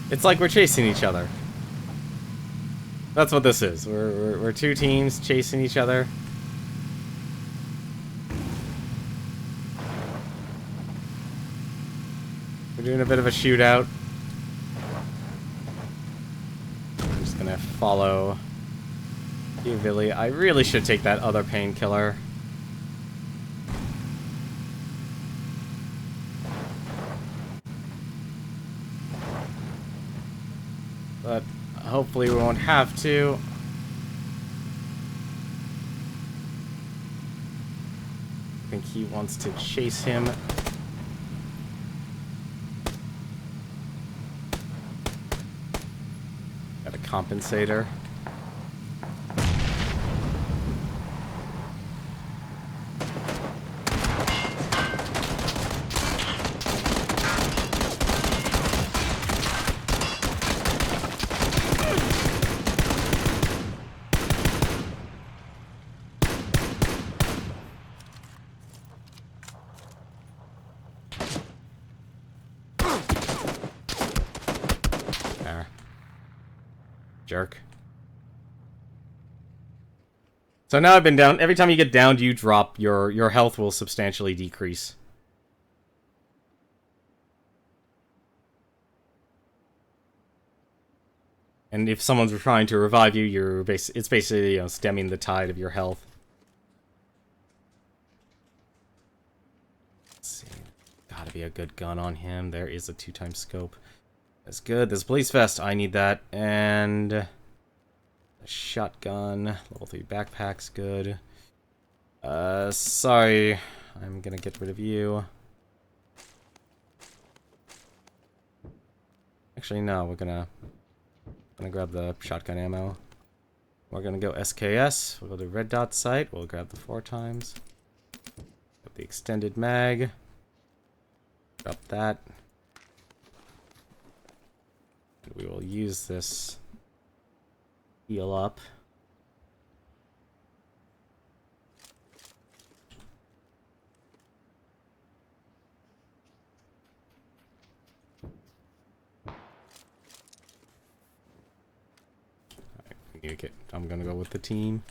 S1: It's like we're chasing each other. That's what this is. We're two teams chasing each other. We're doing a bit of a shootout. I'm just gonna follow you, Billy. I really should take that other painkiller. But hopefully we won't have to. I think he wants to chase him. Got a compensator. Jerk. So now I've been down. Every time you get downed, you drop. Your health will substantially decrease. And if someone's trying to revive you, it's basically, you know, stemming the tide of your health. Let's see. Gotta be a good gun on him. There is a 2x scope. That's good. There's a police vest. I need that. And a shotgun. Level 3 backpack's good. Sorry. I'm gonna get rid of you. Actually, no. We're gonna grab the shotgun ammo. We're gonna go SKS. We'll go to red dot sight. We'll grab the 4x. Grab the extended mag. Drop that. We will use this heal up. I'm gonna go with the team.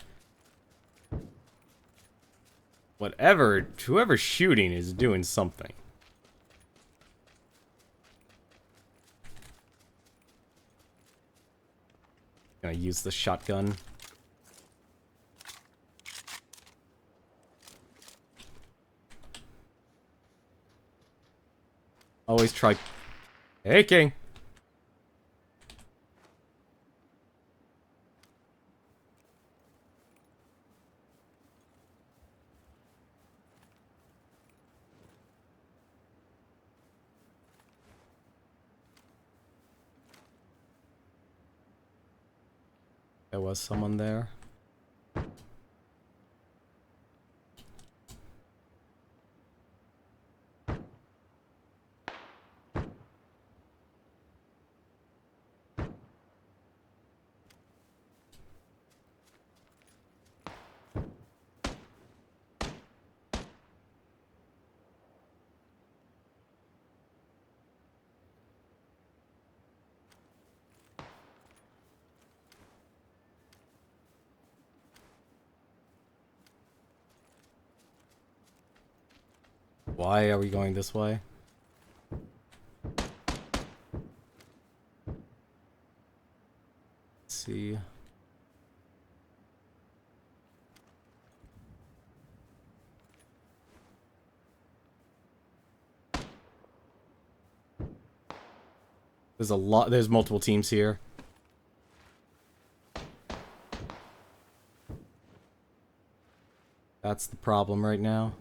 S1: Whoever's shooting is doing something. Gonna use the shotgun. Always try. Hey, King. There was someone there. Why are we going this way? Let's see. There's multiple teams here. That's the problem right now.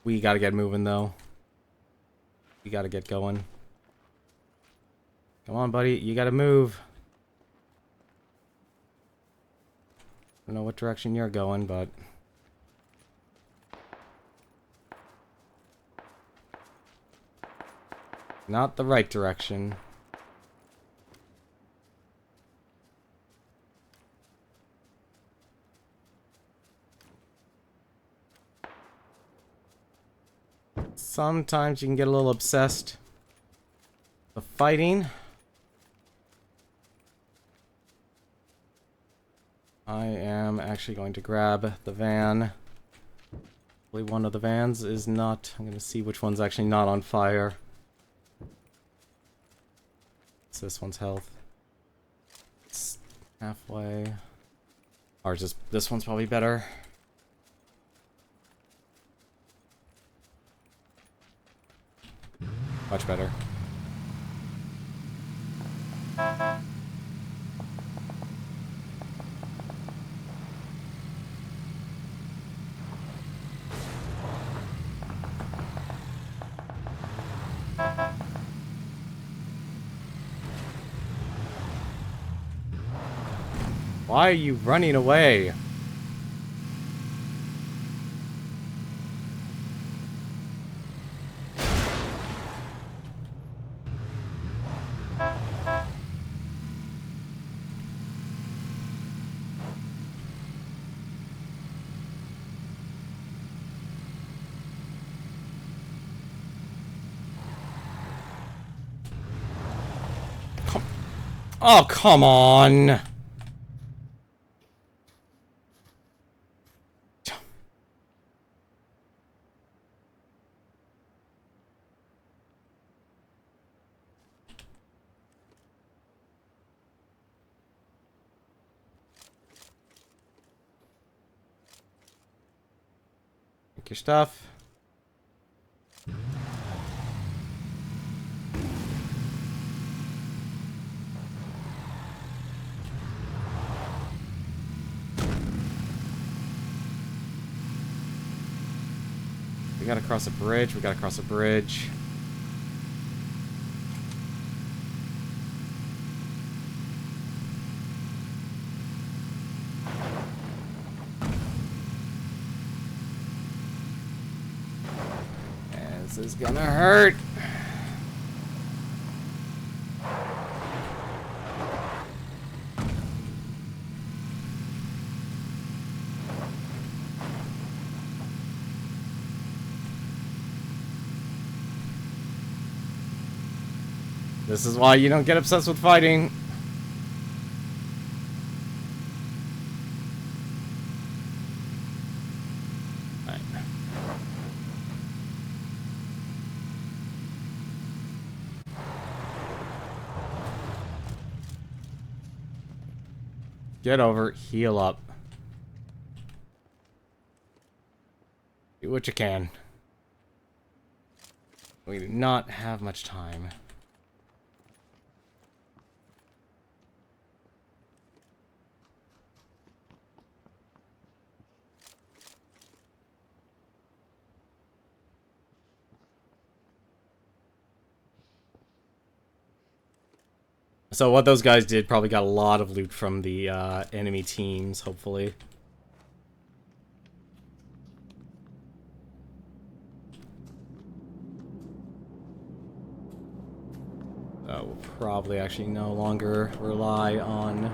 S1: We gotta get moving, though. We gotta get going. Come on, buddy. You gotta move. I don't know what direction you're going, but... not the right direction. Sometimes you can get a little obsessed with fighting. I am actually going to grab the van. Hopefully one of the vans is not... I'm going to see which one's actually not on fire. It's this one's health. It's halfway. Ours is... This one's probably better. Much better. Why are you running away? Oh, come on! Take your stuff. We gotta cross a bridge. We gotta cross a bridge. This is gonna hurt. This is why you don't get obsessed with fighting. Right. Get over, heal up. Do what you can. We do not have much time. So what those guys did probably got a lot of loot from the enemy teams, hopefully. We'll probably actually no longer rely on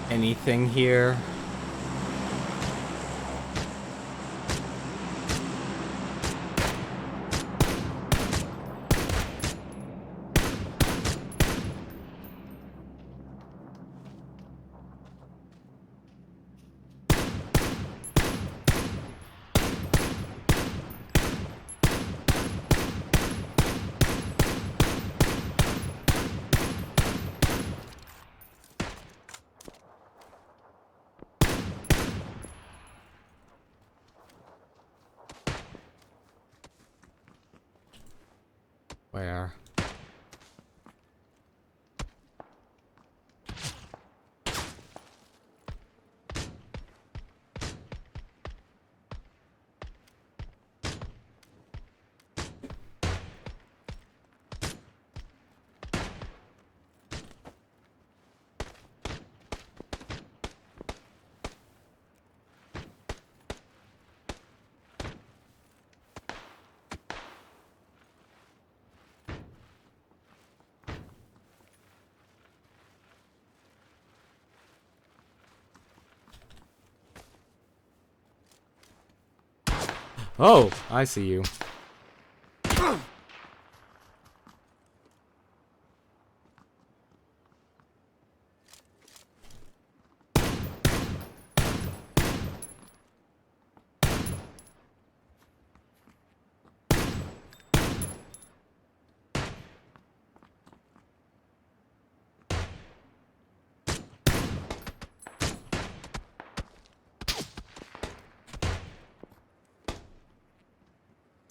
S1: anything here. Where? Oh, I see you.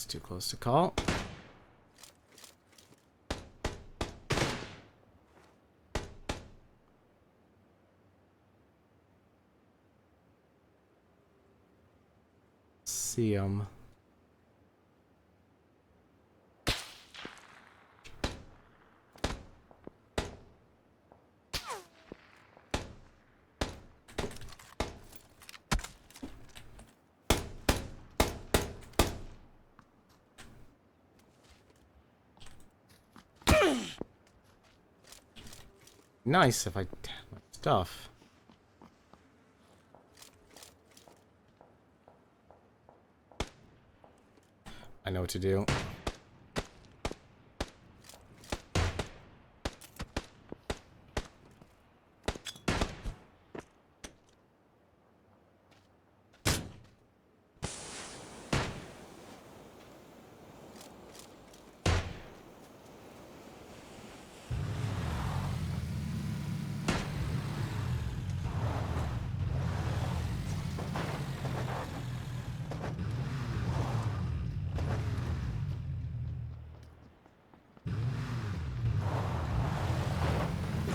S1: Too close to call. See him. Nice if I had my stuff. I know what to do.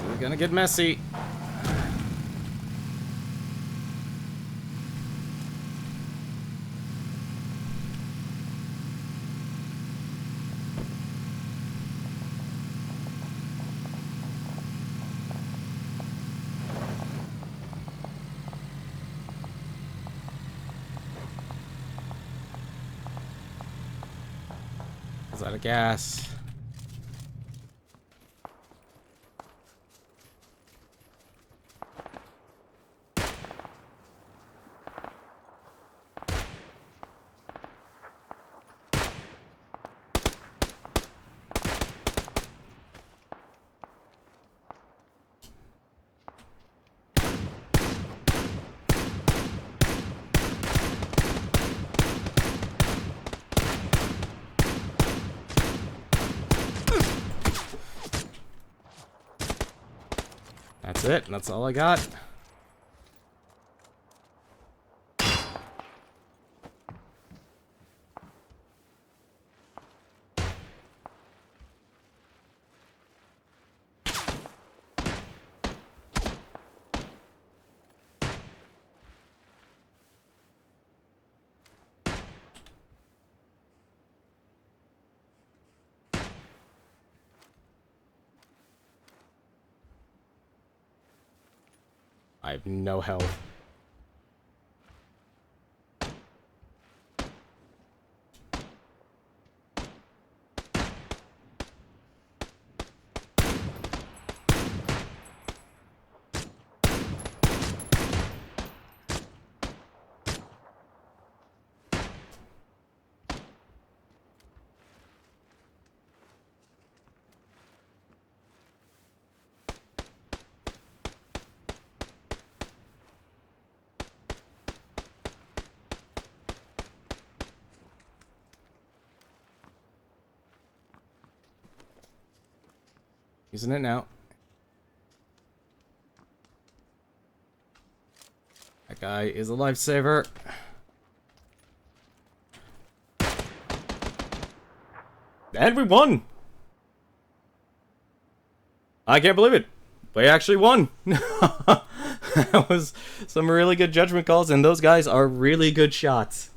S1: We're gonna get messy. Is that a gas? That's it. That's all I got. I have no health. Using it now. That guy is a lifesaver. And we won! I can't believe it. We actually won. That was some really good judgment calls, and those guys are really good shots.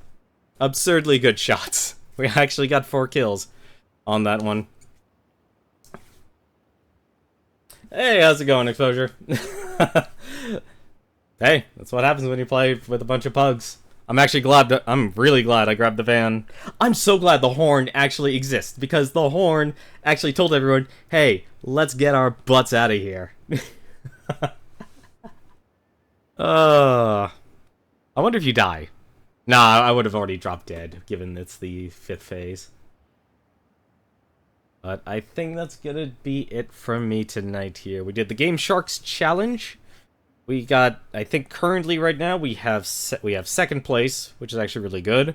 S1: Absurdly good shots. We actually got 4 kills on that one. Hey, how's it going, Exposure? Hey, that's what happens when you play with a bunch of pugs. I'm really glad I grabbed the van. I'm so glad the horn actually exists, because the horn actually told everyone, hey, let's get our butts out of here. I wonder if you die. Nah, I would have already dropped dead, given it's the 5th phase. But I think that's gonna be it from me tonight here. We did the Game Sharks Challenge. We got, I think currently right now, we have 2nd place, which is actually really good.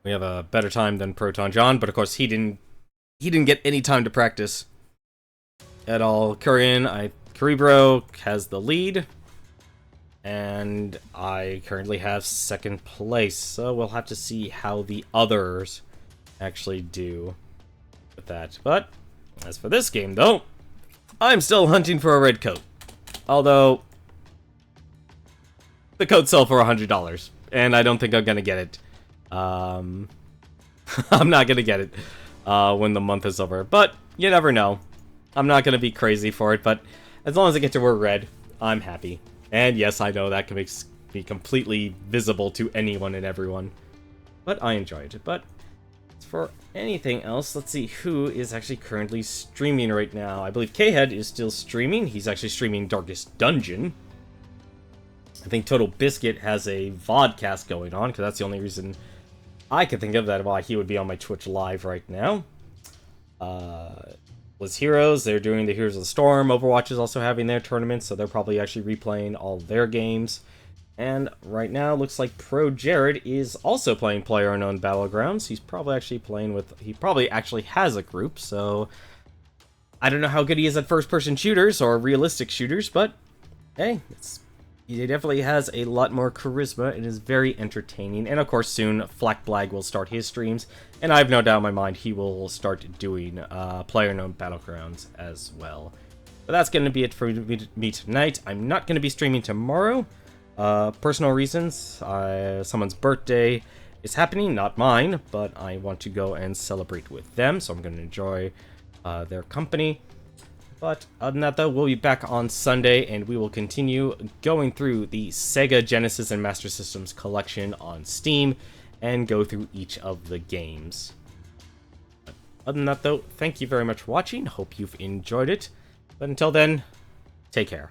S1: We have a better time than Proton John, but of course he didn't get any time to practice at all. Cerebro has the lead, and I currently have 2nd place, so we'll have to see how the others actually do with that. But as for this game, though, I'm still hunting for a red coat. Although, the coats sell for $100, and I don't think I'm gonna get it. I'm not gonna get it when the month is over, but you never know. I'm not gonna be crazy for it, but as long as I get to wear red, I'm happy. And yes, I know that can be completely visible to anyone and everyone, but I enjoyed it. But for anything else, let's see who is actually currently streaming right now. I believe K-Head is still streaming. He's actually streaming Darkest Dungeon. I think Total Biscuit has a vodcast going on, because that's the only reason I can think of that why he would be on my Twitch live right now. Blizz Heroes, they're doing the Heroes of the Storm. Overwatch is also having their tournament, so they're probably actually replaying all their games. And right now, looks like Pro Jared is also playing PlayerUnknown's Battlegrounds. He's probably actually playing with... He probably actually has a group, so... I don't know how good he is at first-person shooters or realistic shooters, but... Hey, he definitely has a lot more charisma and is very entertaining. And of course, soon, Flackblag will start his streams. And I have no doubt in my mind he will start doing PlayerUnknown's Battlegrounds as well. But that's going to be it for me tonight. I'm not going to be streaming tomorrow. Personal reasons, someone's birthday is happening, not mine, but I want to go and celebrate with them, so I'm going to enjoy their company. But other than that, though, we'll be back on Sunday, and we will continue going through the Sega Genesis and Master Systems collection on Steam, and go through each of the games. But other than that, though, thank you very much for watching, hope you've enjoyed it, but until then, take care.